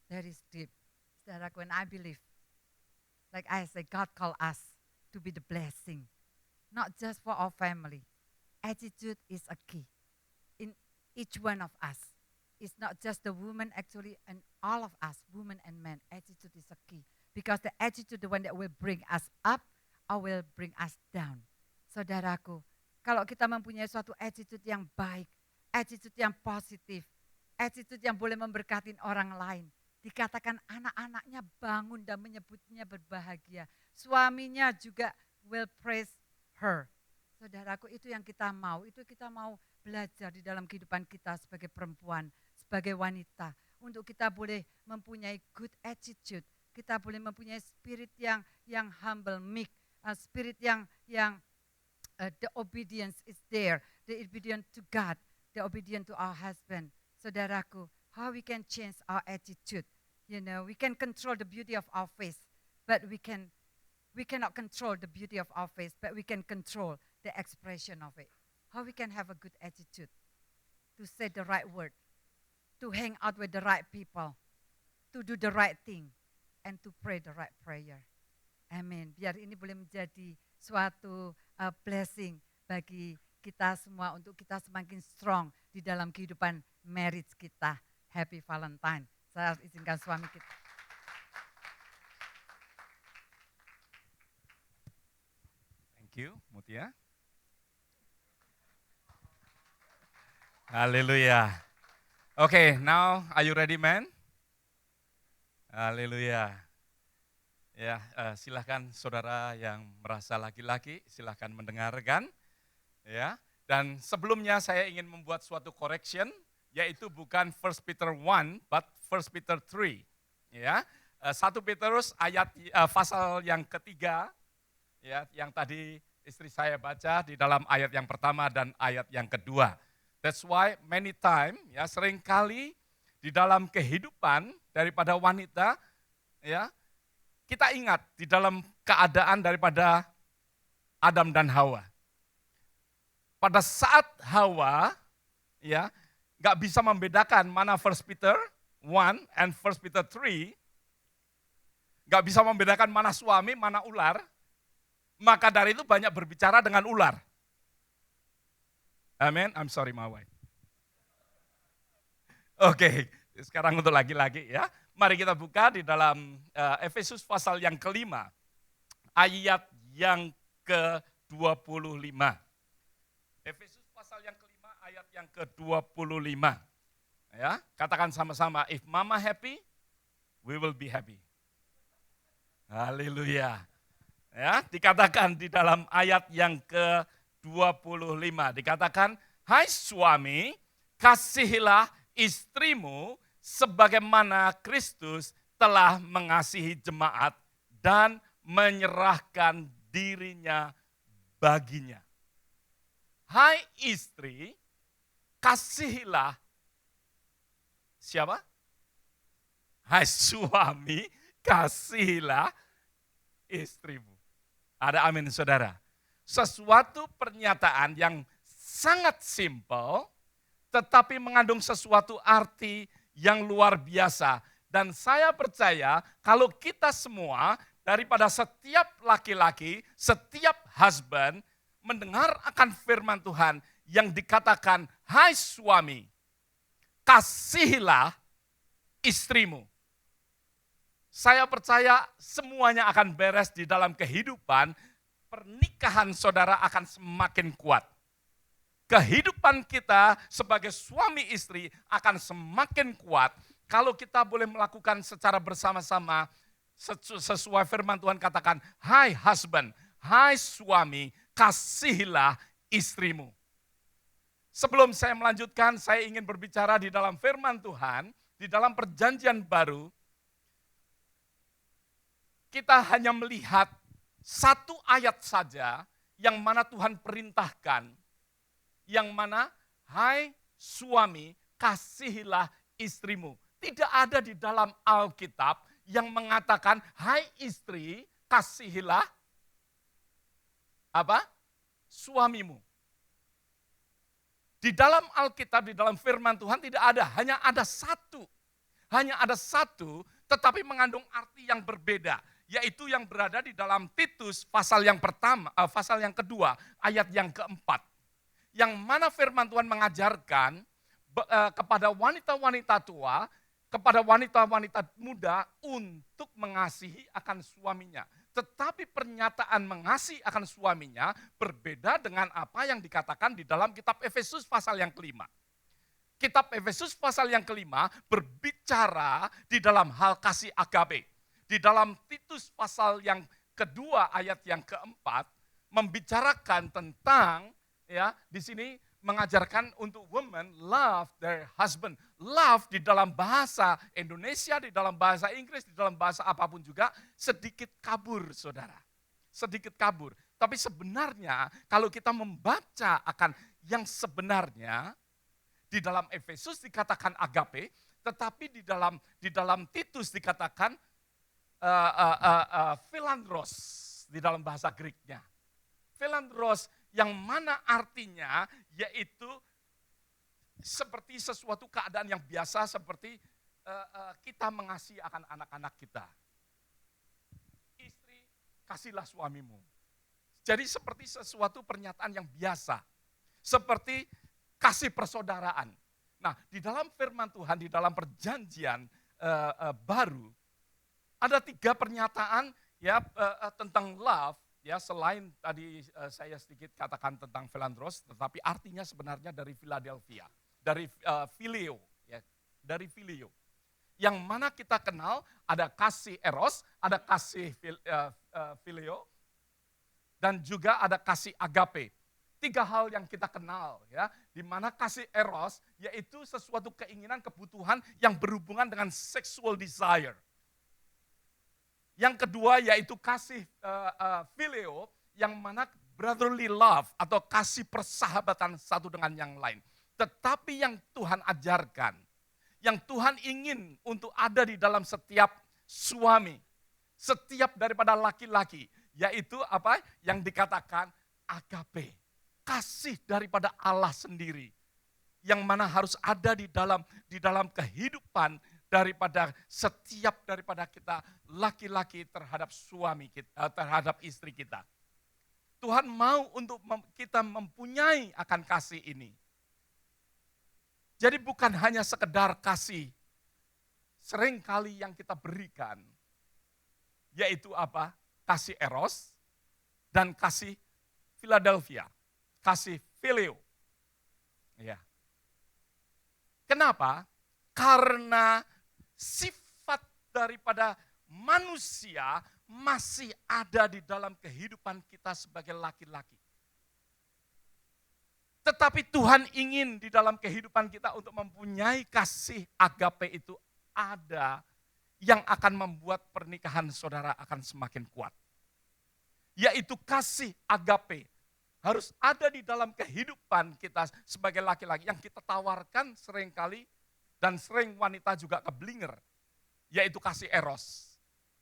that is deep. Saudaraku, when I believe, like I say, God called us to be the blessing, not just for our family. Attitude is a key in each one of us. It's not just the woman actually, and all of us, women and men, attitude is a key. Because the attitude, the one that will bring us up or will bring us down. Saudaraku, kalau kita mempunyai suatu attitude yang baik, attitude yang positif, attitude yang boleh memberkati orang lain. Dikatakan anak-anaknya bangun dan menyebutnya berbahagia. Suaminya juga will praise her. Saudaraku, itu yang kita mau. Itu kita mau belajar di dalam kehidupan kita sebagai perempuan, sebagai wanita. Untuk kita boleh mempunyai good attitude. Kita boleh mempunyai spirit yang humble, meek. Spirit yang the obedience is there. The obedience to God. The obedience to our husband. Saudaraku, how we can change our attitude. You know, we can control the beauty of our face, but we cannot control the beauty of our face, but we can control the expression of it. How we can have a good attitude, to say the right word, to hang out with the right people, to do the right thing, and to pray the right prayer. Amin. Biar ini boleh menjadi suatu blessing bagi kita semua untuk kita semakin strong di dalam kehidupan marriage kita. Happy Valentine. Saya izinkan suami kita. Thank you, Mutia. Hallelujah. Okay, now are you ready, man? Hallelujah. Ya, silahkan saudara yang merasa laki-laki, silahkan mendengarkan. Ya, dan sebelumnya saya ingin membuat suatu correction, yaitu bukan 1 Peter 1, but 1 Peter 3. Ya, 1 Petrus ayat pasal yang ketiga, ya, yang tadi istri saya baca di dalam ayat yang pertama dan ayat yang kedua. That's why many time, ya, seringkali di dalam kehidupan daripada wanita, ya, kita ingat di dalam keadaan daripada Adam dan Hawa. Pada saat Hawa, ya, nggak bisa membedakan mana 1 Peter 1 and 1 Peter 3, nggak bisa membedakan mana suami, mana ular, maka dari itu banyak berbicara dengan ular. Amen, I'm sorry my wife. Oke, sekarang untuk laki-laki ya. Mari kita buka di dalam Efesus pasal yang kelima, ayat yang ke-25. Efesus pasal yang kelima ayat yang ke-25. Ya, katakan sama-sama, if mama happy, we will be happy. Haleluya. Ya, dikatakan di dalam ayat yang ke-25. 25 dikatakan, hai suami, kasihilah istrimu sebagaimana Kristus telah mengasihi jemaat dan menyerahkan dirinya baginya. Hai istri, kasihilah siapa? Hai suami, kasihilah istrimu. Ada amin saudara. Sesuatu pernyataan yang sangat simpel, tetapi mengandung sesuatu arti yang luar biasa. Dan saya percaya kalau kita semua, daripada setiap laki-laki, setiap husband, mendengar akan firman Tuhan yang dikatakan, hai suami, kasihilah istrimu. Saya percaya semuanya akan beres di dalam kehidupan, pernikahan saudara akan semakin kuat. Kehidupan kita sebagai suami istri akan semakin kuat kalau kita boleh melakukan secara bersama-sama sesuai firman Tuhan katakan, hai husband, hai suami, kasihilah istrimu. Sebelum saya melanjutkan, saya ingin berbicara di dalam firman Tuhan, di dalam perjanjian baru, kita hanya melihat satu ayat saja yang mana Tuhan perintahkan, yang mana, hai suami, kasihilah istrimu. Tidak ada di dalam Alkitab yang mengatakan, hai istri, kasihilah apa? Suamimu. Di dalam Alkitab, di dalam firman Tuhan tidak ada, hanya ada satu. Hanya ada satu, tetapi mengandung arti yang berbeda, yaitu yang berada di dalam Titus pasal yang pertama, pasal yang kedua, ayat yang keempat. Yang mana firman Tuhan mengajarkan kepada wanita-wanita tua, kepada wanita-wanita muda untuk mengasihi akan suaminya. Tetapi pernyataan mengasihi akan suaminya berbeda dengan apa yang dikatakan di dalam kitab Efesus pasal yang kelima. Kitab Efesus pasal yang kelima berbicara di dalam hal kasih agape. Di dalam Titus pasal yang kedua ayat yang keempat membicarakan tentang, ya, di sini mengajarkan untuk women love their husband. Love di dalam bahasa Indonesia, di dalam bahasa Inggris, di dalam bahasa apapun juga sedikit kabur saudara. Sedikit kabur. Tapi sebenarnya kalau kita membaca akan yang sebenarnya, di dalam Efesus dikatakan agape, tetapi di dalam Titus dikatakan philandros di dalam bahasa Greek-nya. Philandros yang mana artinya yaitu seperti sesuatu keadaan yang biasa, seperti kita mengasihi akan anak-anak kita. Istri, kasihlah suamimu. Jadi seperti sesuatu pernyataan yang biasa. Seperti kasih persaudaraan. Nah, di dalam firman Tuhan, di dalam perjanjian baru, ada 3 pernyataan ya tentang love. Ya, selain tadi saya sedikit katakan tentang philandros, tetapi artinya sebenarnya dari Philadelphia, dari phileo, ya, dari phileo. Yang mana kita kenal ada kasih eros, ada kasih phileo, dan juga ada kasih agape. 3 hal yang kita kenal, ya, di mana kasih eros yaitu sesuatu keinginan, kebutuhan yang berhubungan dengan sexual desire. Yang kedua yaitu kasih phileo, yang mana brotherly love atau kasih persahabatan satu dengan yang lain. Tetapi yang Tuhan ajarkan, yang Tuhan ingin untuk ada di dalam setiap suami, setiap daripada laki-laki, yaitu apa yang dikatakan agape, kasih daripada Allah sendiri, yang mana harus ada di dalam kehidupan daripada setiap daripada kita laki-laki terhadap suami kita, terhadap istri kita. Tuhan mau untuk kita mempunyai akan kasih ini. Jadi bukan hanya sekedar kasih seringkali yang kita berikan, yaitu apa? Kasih eros dan kasih Philadelphia, kasih phileo. Ya. Kenapa? Karena sifat daripada manusia masih ada di dalam kehidupan kita sebagai laki-laki. Tetapi Tuhan ingin di dalam kehidupan kita untuk mempunyai kasih agape itu ada yang akan membuat pernikahan saudara akan semakin kuat. Yaitu kasih agape. Harus ada di dalam kehidupan kita sebagai laki-laki yang kita tawarkan seringkali dan sering wanita juga keblinger. Yaitu kasih eros.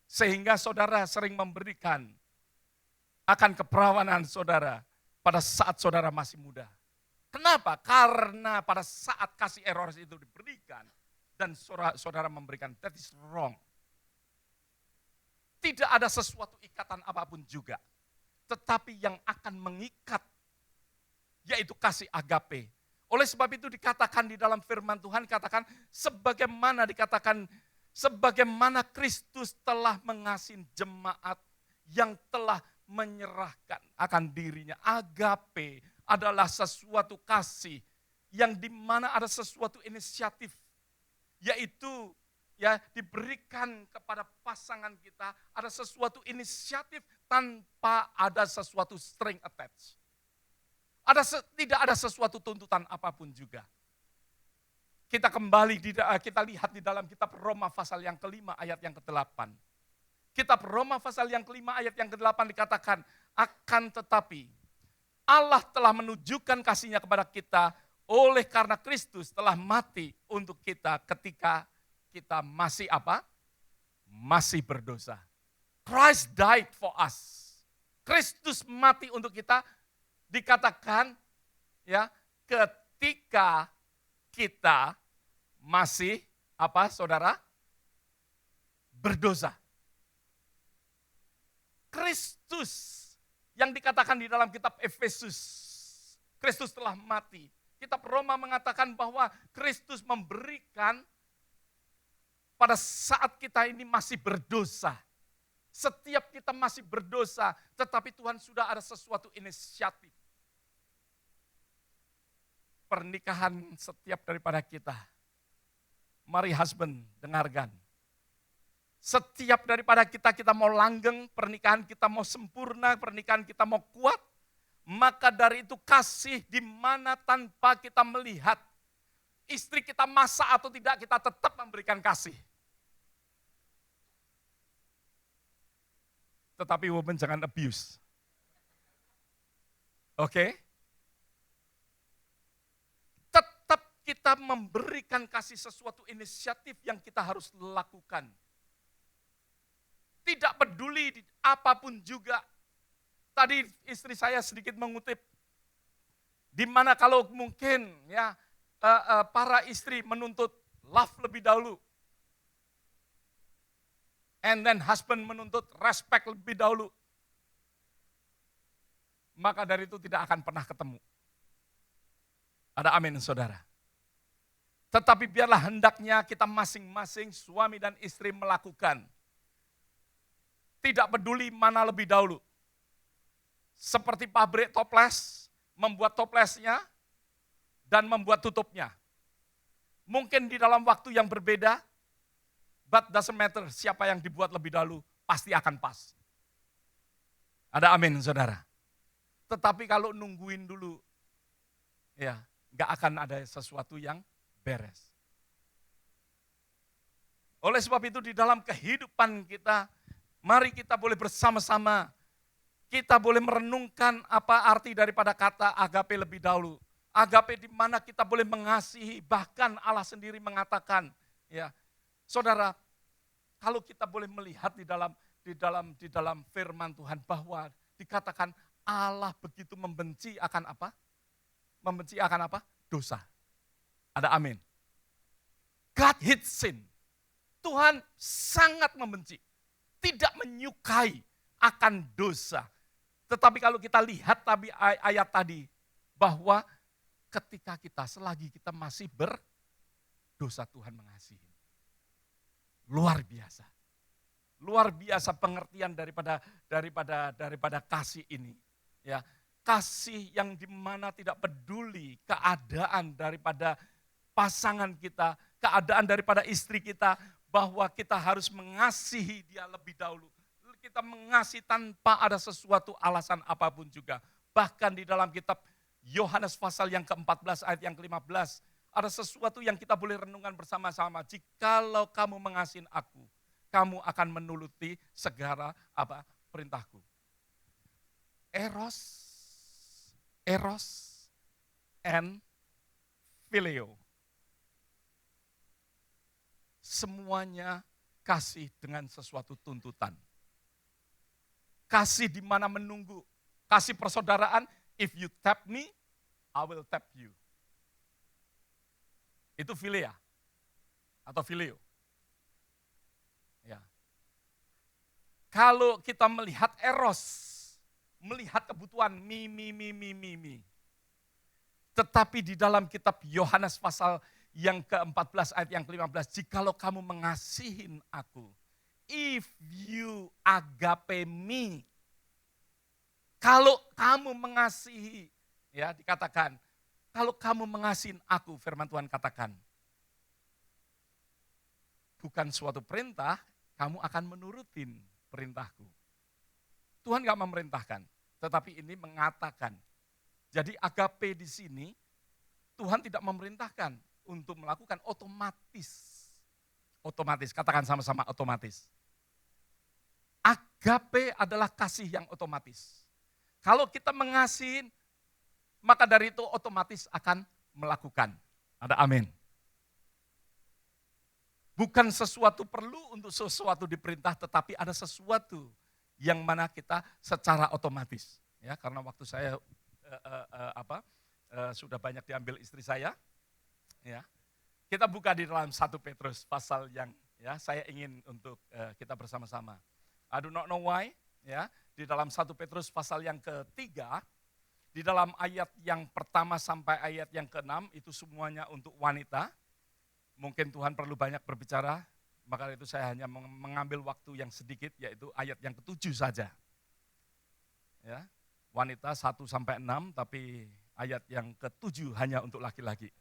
Sehingga saudara sering memberikan akan keperawanan saudara pada saat saudara masih muda. Kenapa? Karena pada saat kasih eros itu diberikan dan saudara memberikan, that is wrong. Tidak ada sesuatu ikatan apapun juga. Tetapi yang akan mengikat, yaitu kasih agape. Oleh sebab itu dikatakan di dalam firman Tuhan, katakan sebagaimana Kristus telah mengasihi jemaat yang telah menyerahkan akan dirinya. Agape adalah sesuatu kasih yang dimana ada sesuatu inisiatif, yaitu ya diberikan kepada pasangan kita, ada sesuatu inisiatif tanpa ada sesuatu string attached. Tidak ada sesuatu tuntutan apapun juga. Kita kembali, kita lihat di dalam kitab Roma pasal yang kelima ayat yang ke-8. Kitab Roma pasal yang kelima ayat yang ke-8 dikatakan, akan tetapi Allah telah menunjukkan kasih-Nya kepada kita oleh karena Kristus telah mati untuk kita ketika kita masih apa? Masih berdosa. Christ died for us. Kristus mati untuk kita, dikatakan ya ketika kita masih apa saudara? Berdosa. Kristus yang dikatakan di dalam kitab Efesus, Kristus telah mati. Kitab Roma mengatakan bahwa Kristus memberikan pada saat kita ini masih berdosa. Setiap kita masih berdosa, tetapi Tuhan sudah ada sesuatu inisiatif. Pernikahan setiap daripada kita. Mari husband, dengarkan. Setiap daripada kita mau langgeng, pernikahan kita mau sempurna, pernikahan kita mau kuat, maka dari itu kasih di mana tanpa kita melihat istri kita masak atau tidak, kita tetap memberikan kasih. Tetapi woman jangan abuse. Oke? Tetap kita memberikan kasih sesuatu inisiatif yang kita harus lakukan. Tidak peduli apapun juga. Tadi istri saya sedikit mengutip, di mana kalau mungkin ya para istri menuntut love lebih dahulu, and then husband menuntut respect lebih dahulu, maka dari itu tidak akan pernah ketemu. Ada amin saudara. Tetapi biarlah hendaknya kita masing-masing suami dan istri melakukan. Tidak peduli mana lebih dahulu. Seperti pabrik toples, membuat toplesnya dan membuat tutupnya. Mungkin di dalam waktu yang berbeda, but doesn't matter siapa yang dibuat lebih dahulu, pasti akan pas. Ada amin saudara. Tetapi kalau nungguin dulu, ya nggak akan ada sesuatu yang beres. Oleh sebab itu di dalam kehidupan kita, mari kita boleh bersama-sama, kita boleh merenungkan apa arti daripada kata agape lebih dahulu. Agape di mana kita boleh mengasihi, bahkan Allah sendiri mengatakan, ya, saudara, kalau kita boleh melihat di dalam firman Tuhan bahwa dikatakan Allah begitu membenci akan apa? Membenci akan apa? Dosa. Ada amin. God hates sin. Tuhan sangat membenci. Tidak menyukai akan dosa. Tetapi kalau kita lihat ayat tadi, bahwa ketika kita, selagi kita masih berdosa, Tuhan mengasihi. Luar biasa. Luar biasa pengertian daripada kasih ini. Ya, kasih yang dimana tidak peduli keadaan daripada pasangan kita, keadaan daripada istri kita, bahwa kita harus mengasihi dia lebih dahulu. Kita mengasihi tanpa ada sesuatu alasan apapun juga. Bahkan di dalam kitab Yohanes pasal yang ke-14 ayat yang ke-15. Ada sesuatu yang kita boleh renungkan bersama-sama. Jikalau kamu mengasihi aku, kamu akan menuruti segala perintahku. Eros and phileo. Semuanya kasih dengan sesuatu tuntutan. Kasih di mana menunggu. Kasih persaudaraan, if you tap me, I will tap you. Itu philia atau phileo. Ya. Kalau kita melihat eros, melihat kebutuhan mi. Tetapi di dalam kitab Yohanes pasal yang ke-14 ayat yang ke-15, jikalau kamu mengasihi aku, if you agape me, kalau kamu mengasihi, ya dikatakan, kalau kamu mengasihi aku, firman Tuhan katakan, bukan suatu perintah, kamu akan menurutin perintahku. Tuhan gak memerintahkan, tetapi ini mengatakan. Jadi agape di sini, Tuhan tidak memerintahkan untuk melakukan otomatis. Otomatis, katakan sama-sama otomatis. Agape adalah kasih yang otomatis. Kalau kita mengasihi, maka dari itu otomatis akan melakukan. Ada amin. Bukan sesuatu perlu untuk sesuatu diperintah, tetapi ada sesuatu yang mana kita secara otomatis. Ya, karena waktu saya sudah banyak diambil istri saya. Ya, kita buka di dalam 1 Petrus pasal yang ya saya ingin untuk kita bersama-sama. I do not know why. Ya, di dalam 1 Petrus pasal yang ketiga, di dalam ayat yang pertama sampai ayat yang ke-6 itu semuanya untuk wanita. Mungkin Tuhan perlu banyak berbicara, maka itu saya hanya mengambil waktu yang sedikit, yaitu ayat yang ke-7 saja. Ya, wanita 1 sampai 6, tapi ayat yang ke-7 hanya untuk laki-laki.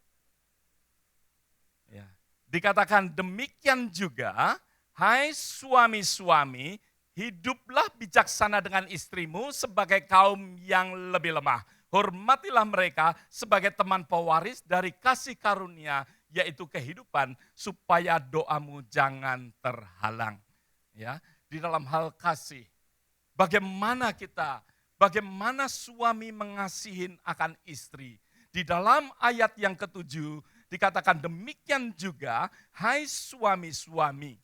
Ya. Dikatakan demikian juga, hai suami-suami, hiduplah bijaksana dengan istrimu sebagai kaum yang lebih lemah. Hormatilah mereka sebagai teman pewaris dari kasih karunia, yaitu kehidupan, supaya doamu jangan terhalang. Ya, di dalam hal kasih, bagaimana suami mengasihi akan istri. Di dalam ayat yang ke-7 dikatakan demikian juga, hai suami-suami,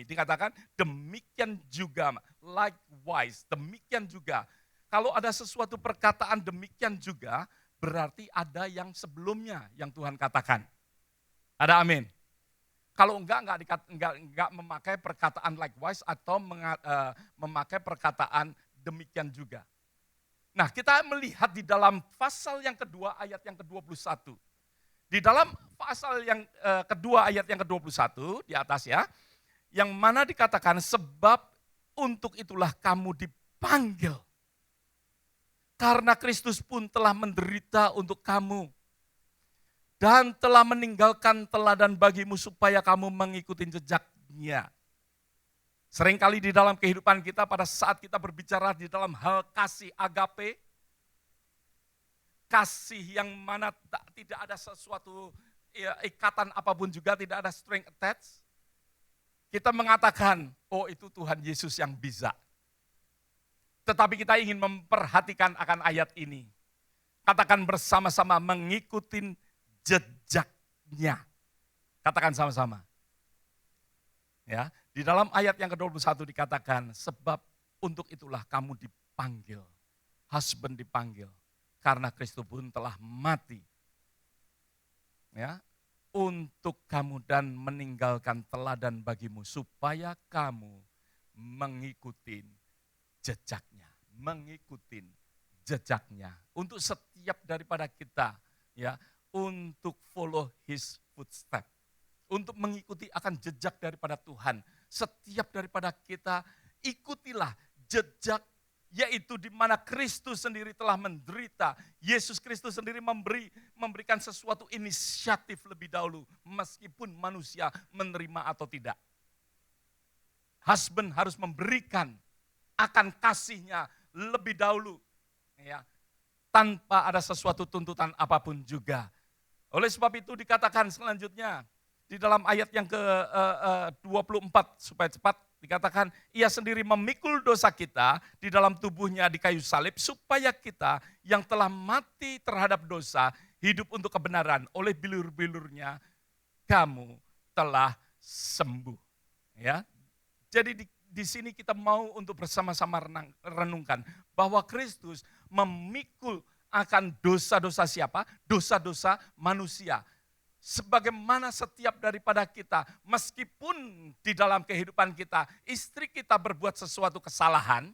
dikatakan demikian juga, likewise, demikian juga. Kalau ada sesuatu perkataan demikian juga, berarti ada yang sebelumnya yang Tuhan katakan. Ada amin. Kalau enggak memakai perkataan likewise atau memakai perkataan demikian juga. Nah, kita melihat di dalam pasal yang kedua ayat yang ke-21. Di dalam pasal yang kedua ayat yang ke-21 di atas ya, yang mana dikatakan sebab untuk itulah kamu dipanggil. Karena Kristus pun telah menderita untuk kamu dan telah meninggalkan teladan bagimu supaya kamu mengikuti jejaknya. Seringkali di dalam kehidupan kita pada saat kita berbicara di dalam hal kasih agape, kasih yang mana tidak ada sesuatu ikatan apapun juga, tidak ada string attached, kita mengatakan, oh itu Tuhan Yesus yang bisa. Tetapi kita ingin memperhatikan akan ayat ini. Katakan bersama-sama mengikuti jejaknya. Katakan sama-sama. Ya, di dalam ayat yang ke-21 dikatakan, sebab untuk itulah kamu dipanggil. Husband dipanggil. Karena Kristus pun telah mati. Ya, untuk kamu dan meninggalkan teladan bagimu. Supaya kamu mengikuti jejaknya. Mengikuti jejaknya. Untuk setiap daripada kita, ya, untuk follow his footstep. Untuk mengikuti akan jejak daripada Tuhan. Setiap daripada kita ikutilah jejak, yaitu di mana Kristus sendiri telah menderita. Yesus Kristus sendiri memberikan sesuatu inisiatif lebih dahulu, meskipun manusia menerima atau tidak. Husband harus memberikan akan kasihnya lebih dahulu. Ya. tanpa ada sesuatu tuntutan apapun juga. Oleh sebab itu dikatakan selanjutnya, di dalam ayat yang ke-24 supaya cepat dikatakan, ia sendiri memikul dosa kita di dalam tubuhnya di kayu salib, supaya kita yang telah mati terhadap dosa, hidup untuk kebenaran, oleh bilur-bilurnya kamu telah sembuh. Ya, jadi di sini kita mau untuk bersama-sama renungkan bahwa Kristus memikul akan dosa-dosa siapa? Dosa-dosa manusia. Sebagaimana setiap daripada kita, meskipun di dalam kehidupan kita, istri kita berbuat sesuatu kesalahan,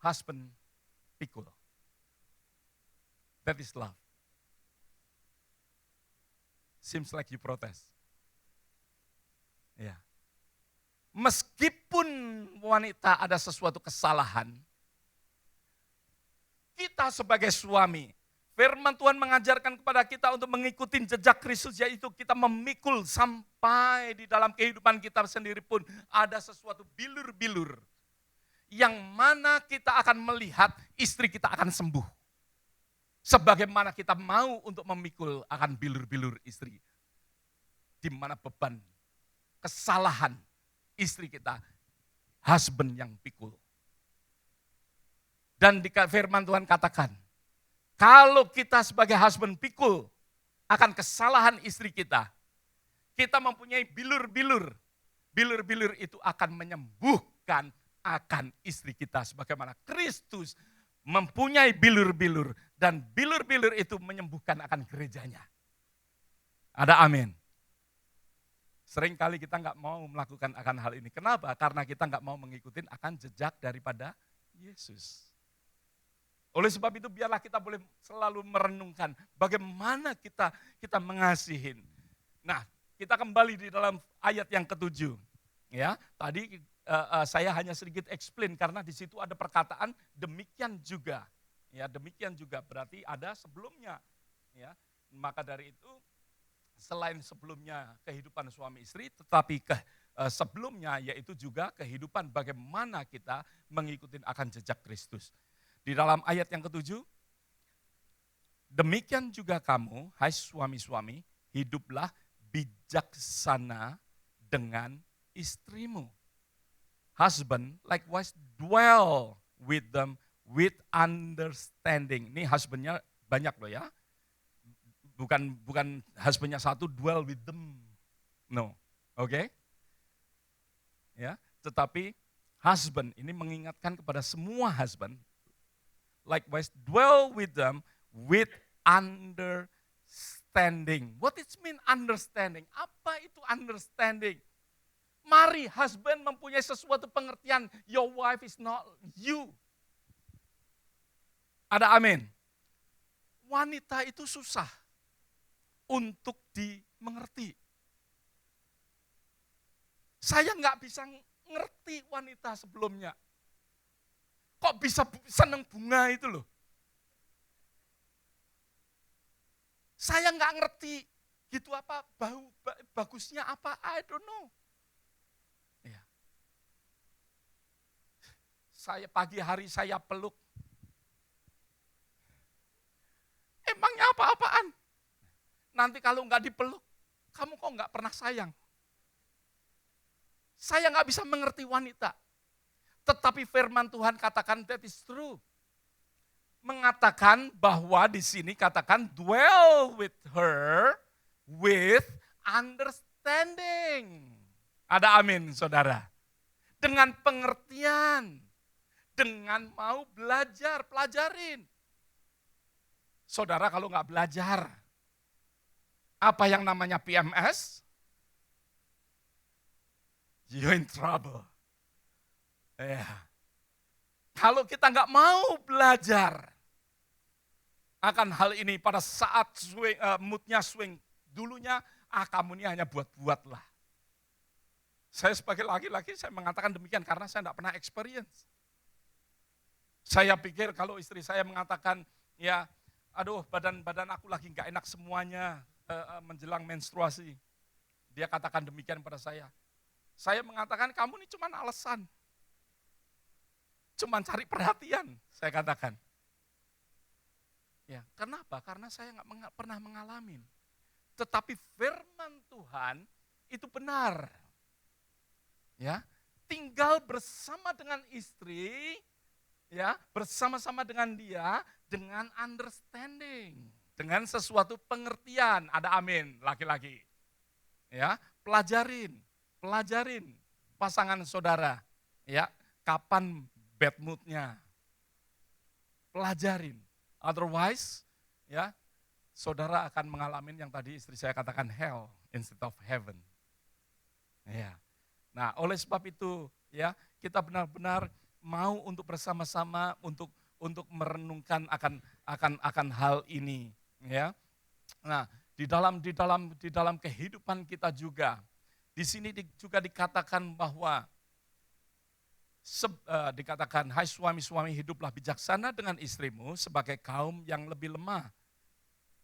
husband pikul. That is love. Seems like you protest. Ya. Meskipun wanita ada sesuatu kesalahan, kita sebagai suami, firman Tuhan mengajarkan kepada kita untuk mengikuti jejak Kristus, yaitu kita memikul sampai di dalam kehidupan kita sendiri pun ada sesuatu bilur-bilur yang mana kita akan melihat istri kita akan sembuh. Sebagaimana kita mau untuk memikul akan bilur-bilur istri. Di mana beban, kesalahan istri kita, husband yang pikul. Dan di firman Tuhan katakan, kalau kita sebagai husband pikul akan kesalahan istri kita, kita mempunyai bilur-bilur. Bilur-bilur itu akan menyembuhkan akan istri kita. Sebagaimana Kristus mempunyai bilur-bilur. Dan bilur-bilur itu menyembuhkan akan gerejanya. Ada amin. Seringkali kita nggak mau melakukan akan hal ini. Kenapa? Karena kita nggak mau mengikuti akan jejak daripada Yesus. Oleh sebab itu biarlah kita boleh selalu merenungkan bagaimana kita mengasihin. Nah, kita kembali di dalam ayat yang ke-7. Ya, tadi saya hanya sedikit explain karena di situ ada perkataan demikian juga. Ya, demikian juga berarti ada sebelumnya. Ya, maka dari itu selain sebelumnya kehidupan suami istri, tetapi sebelumnya yaitu juga kehidupan bagaimana kita mengikuti akan jejak Kristus. Di dalam ayat yang ke-7, demikian juga kamu, hai suami-suami, hiduplah bijaksana dengan istrimu. Husband likewise dwell with them with understanding. Ini husbandnya banyak loh ya. Bukan husbandnya satu, dwell with them. No, oke? Ya, tetapi husband ini mengingatkan kepada semua husband, likewise dwell with them with understanding. What it mean understanding? Apa itu understanding? Mari husband mempunyai sesuatu pengertian, your wife is not you. Ada amin. Wanita itu susah untuk dimengerti. Saya nggak bisa ngerti wanita sebelumnya. Kok bisa seneng bunga itu loh? Saya nggak ngerti gitu apa, bagusnya apa, I don't know. Ya. Saya pagi hari saya peluk. Emangnya apa-apaan? Nanti kalau nggak dipeluk, kamu kok nggak pernah sayang? Saya nggak bisa mengerti wanita. Tetapi firman Tuhan katakan that is true. Mengatakan bahwa di sini katakan dwell with her with understanding. Ada amin saudara. Dengan pengertian. Dengan mau belajar, pelajarin. Saudara kalau nggak belajar, apa yang namanya PMS? You're in trouble. Ya. Kalau kita nggak mau belajar akan hal ini pada saat moodnya swing, dulunya kamu ini hanya buat-buat lah. Saya sebagai laki-laki saya mengatakan demikian karena saya tidak pernah experience. Saya pikir kalau istri saya mengatakan, ya aduh badan aku lagi nggak enak semuanya menjelang menstruasi. Dia katakan demikian pada saya. Saya mengatakan kamu ini cuma alasan. Cuma cari perhatian, saya katakan. Ya, kenapa? Karena saya nggak pernah mengalami. Tetapi firman Tuhan itu benar. Ya, tinggal bersama dengan istri, ya, bersama-sama dengan dia dengan understanding, dengan sesuatu pengertian. Ada amin, laki-laki. Ya, pelajarin pasangan saudara. Ya, kapan bad mood-nya. Pelajarin. Otherwise, ya, saudara akan mengalami yang tadi istri saya katakan hell instead of heaven. Ya. Nah, oleh sebab itu, ya, kita benar-benar mau untuk bersama-sama untuk merenungkan akan hal ini, ya. Nah, di dalam kehidupan kita juga, di sini juga dikatakan bahwa dikatakan, hai suami-suami hiduplah bijaksana dengan istrimu sebagai kaum yang lebih lemah.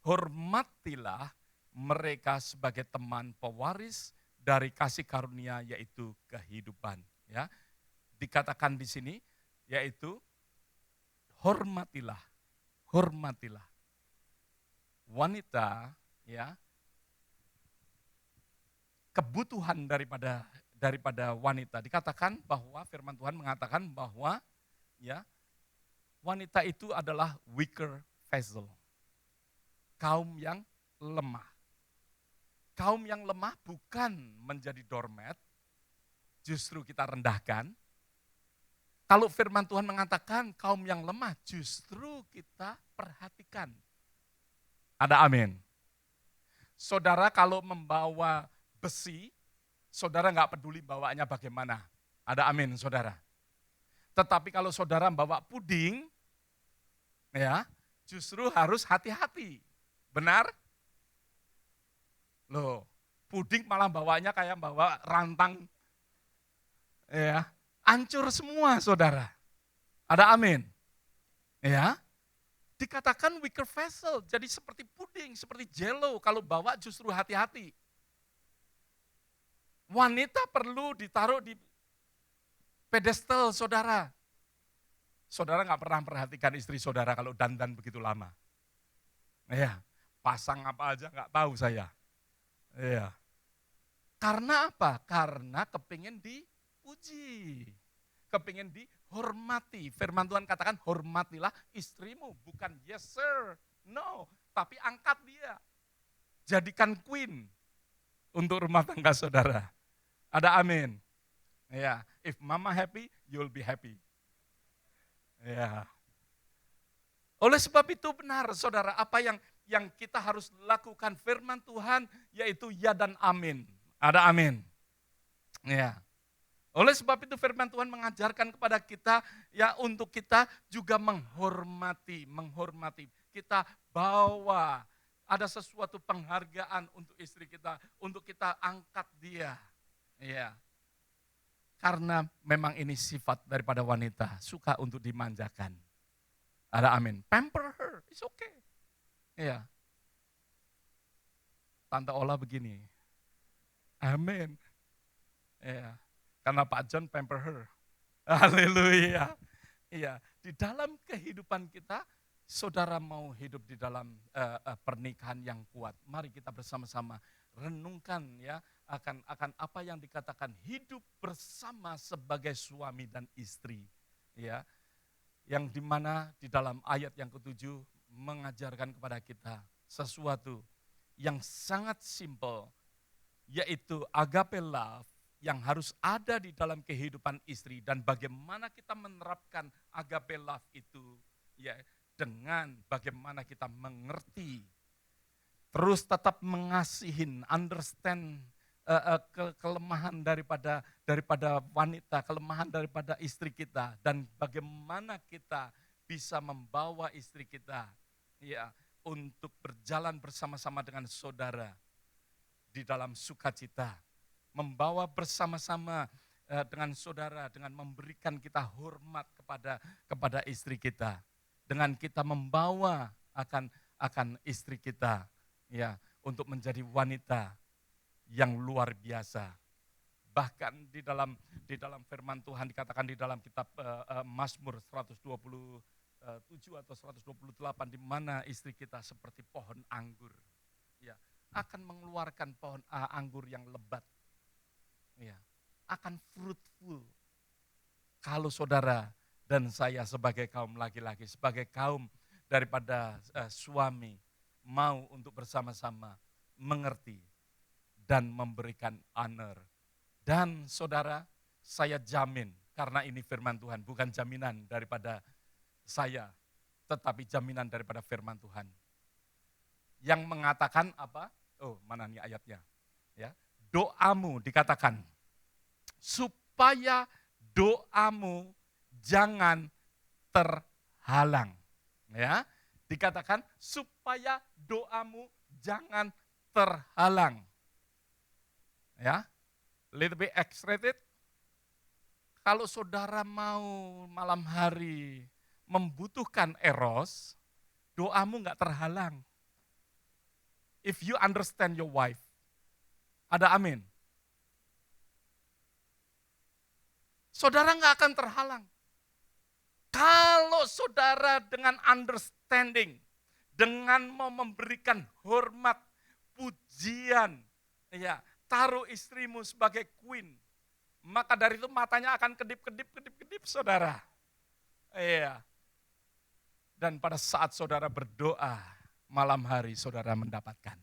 Hormatilah mereka sebagai teman pewaris dari kasih karunia yaitu kehidupan. Ya, dikatakan di sini yaitu hormatilah wanita, ya, kebutuhan daripada wanita. Dikatakan bahwa firman Tuhan mengatakan bahwa, ya, wanita itu adalah weaker vessel. Kaum yang lemah. Kaum yang lemah bukan menjadi doormat, justru kita rendahkan. Kalau firman Tuhan mengatakan kaum yang lemah, justru kita perhatikan. Ada amin. Saudara kalau membawa besi, saudara nggak peduli bawanya bagaimana. Ada amin, saudara. Tetapi kalau saudara membawa puding, ya, justru harus hati-hati. Benar? Loh, puding malah bawanya kayak bawa rantang, ya, hancur semua, saudara. Ada amin. Ya, dikatakan weaker vessel, jadi seperti puding, seperti jelo, kalau bawa justru hati-hati. Wanita perlu ditaruh di pedestal, saudara. Saudara nggak pernah perhatikan istri saudara kalau dandan begitu lama. Ya, pasang apa aja nggak tahu saya. Ya. Karena apa? Karena kepingin dipuji. Kepingin dihormati. Firman Tuhan katakan hormatilah istrimu. Bukan yes sir, no. Tapi angkat dia. Jadikan queen untuk rumah tangga saudara. Ada amin. Ya, if mama happy, you'll be happy. Ya. Oleh sebab itu benar saudara, apa yang kita harus lakukan firman Tuhan yaitu ya dan amin. Ada amin. Ya. Oleh sebab itu firman Tuhan mengajarkan kepada kita ya untuk kita juga menghormati. Kita bawa ada sesuatu penghargaan untuk istri kita, untuk kita angkat dia. Ya. Karena memang ini sifat daripada wanita, suka untuk dimanjakan. Ada amin. Pamper her, it's okay. Ya. Tante Ola begini. Amin. Ya. Karena Pak John pamper her. Haleluya. Iya, di dalam kehidupan kita, saudara mau hidup di dalam pernikahan yang kuat. Mari kita bersama-sama renungkan ya akan apa yang dikatakan hidup bersama sebagai suami dan istri. Ya, yang dimana di dalam ayat yang ketujuh mengajarkan kepada kita sesuatu yang sangat simple, yaitu agape love yang harus ada di dalam kehidupan istri dan bagaimana kita menerapkan agape love itu ya dengan bagaimana kita mengerti, terus tetap mengasihin, understand kelemahan daripada wanita, kelemahan daripada istri kita dan bagaimana kita bisa membawa istri kita ya untuk berjalan bersama-sama dengan saudara di dalam sukacita, membawa bersama-sama dengan saudara dengan memberikan kita hormat kepada istri kita, dengan kita membawa akan istri kita ya untuk menjadi wanita yang luar biasa. Bahkan di dalam firman Tuhan dikatakan di dalam kitab Mazmur 120 127 atau 128 di mana istri kita seperti pohon anggur. Ya, akan mengeluarkan pohon anggur yang lebat. Ya, akan fruitful. Kalau saudara dan saya sebagai kaum laki-laki, sebagai kaum daripada suami mau untuk bersama-sama mengerti dan memberikan honor. Dan saudara, saya jamin, karena ini firman Tuhan, bukan jaminan daripada saya, tetapi jaminan daripada firman Tuhan. Yang mengatakan apa? Oh, mana nih ayatnya? Ya, doamu dikatakan supaya doamu jangan terhalang. Ya, dikatakan supaya doamu jangan terhalang. Ya, little bit X-rated. Kalau saudara mau malam hari membutuhkan eros, doamu nggak terhalang. If you understand your wife, ada amin. Saudara nggak akan terhalang. Kalau saudara dengan understanding, dengan mau memberikan hormat, pujian, ya, taruh istrimu sebagai queen, maka dari itu matanya akan kedip-kedip, saudara. Iya. Dan pada saat saudara berdoa, malam hari saudara mendapatkan.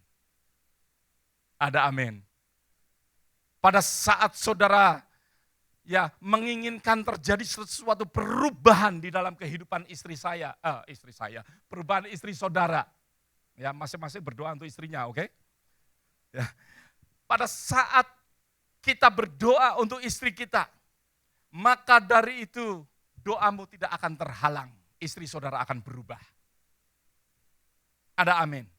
Ada amin. Pada saat saudara menginginkan terjadi sesuatu perubahan di dalam kehidupan istri saya, perubahan istri saudara. Ya, masing-masing berdoa untuk istrinya, oke? Ya. Pada saat kita berdoa untuk istri kita, maka dari itu doamu tidak akan terhalang. Istri saudara akan berubah. Ada amin.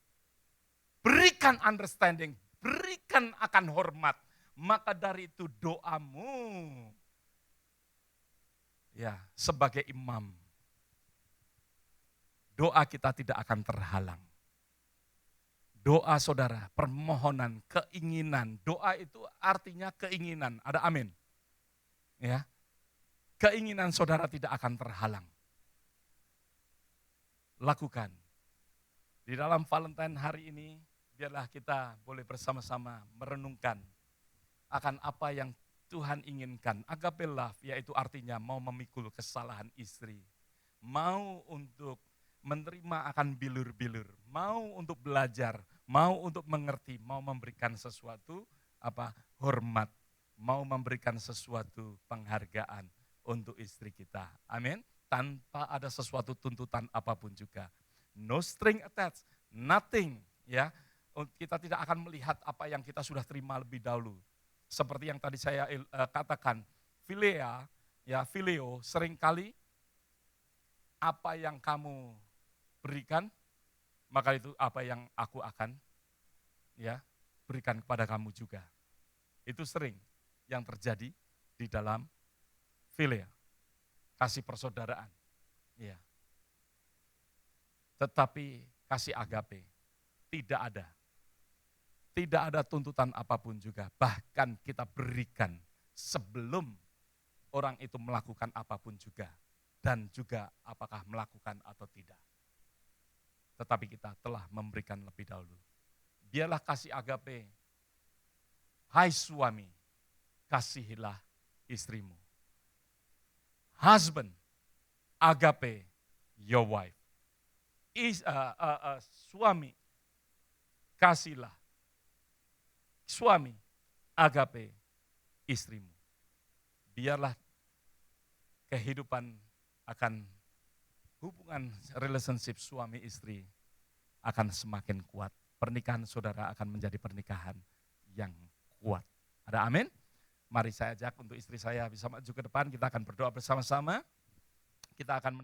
Berikan understanding, berikan akan hormat. Maka dari itu doamu, ya, sebagai imam, doa kita tidak akan terhalang. Doa saudara, permohonan, keinginan. Doa itu artinya keinginan. Ada amin. Ya. Keinginan saudara tidak akan terhalang. Lakukan. Di dalam Valentine hari ini, biarlah kita boleh bersama-sama merenungkan akan apa yang Tuhan inginkan. Agape love, yaitu artinya mau memikul kesalahan istri. Mau untuk menerima akan bilur-bilur, mau untuk belajar, mau untuk mengerti, mau memberikan sesuatu hormat, mau memberikan sesuatu penghargaan untuk istri kita. Amin. Tanpa ada sesuatu tuntutan apapun juga. No string attached, nothing, ya. Kita tidak akan melihat apa yang kita sudah terima lebih dahulu. Seperti yang tadi saya katakan, phileo seringkali apa yang kamu berikan, maka itu apa yang aku akan berikan kepada kamu juga. Itu sering yang terjadi di dalam philia, kasih persaudaraan. Ya. Tetapi kasih agape tidak ada. Tidak ada tuntutan apapun juga. Bahkan kita berikan sebelum orang itu melakukan apapun juga. Dan juga apakah melakukan atau tidak. Tetapi kita telah memberikan lebih dahulu. Biarlah kasih agape. Hai suami, kasihilah istrimu. Husband, agape your wife. Suami, kasihlah. Suami, agape istrimu. Biarlah kehidupan akan hubungan relationship suami istri akan semakin kuat. Pernikahan saudara akan menjadi pernikahan yang kuat. Ada amin? Mari saya ajak untuk istri saya bisa maju ke depan. Kita akan berdoa bersama-sama. Kita akan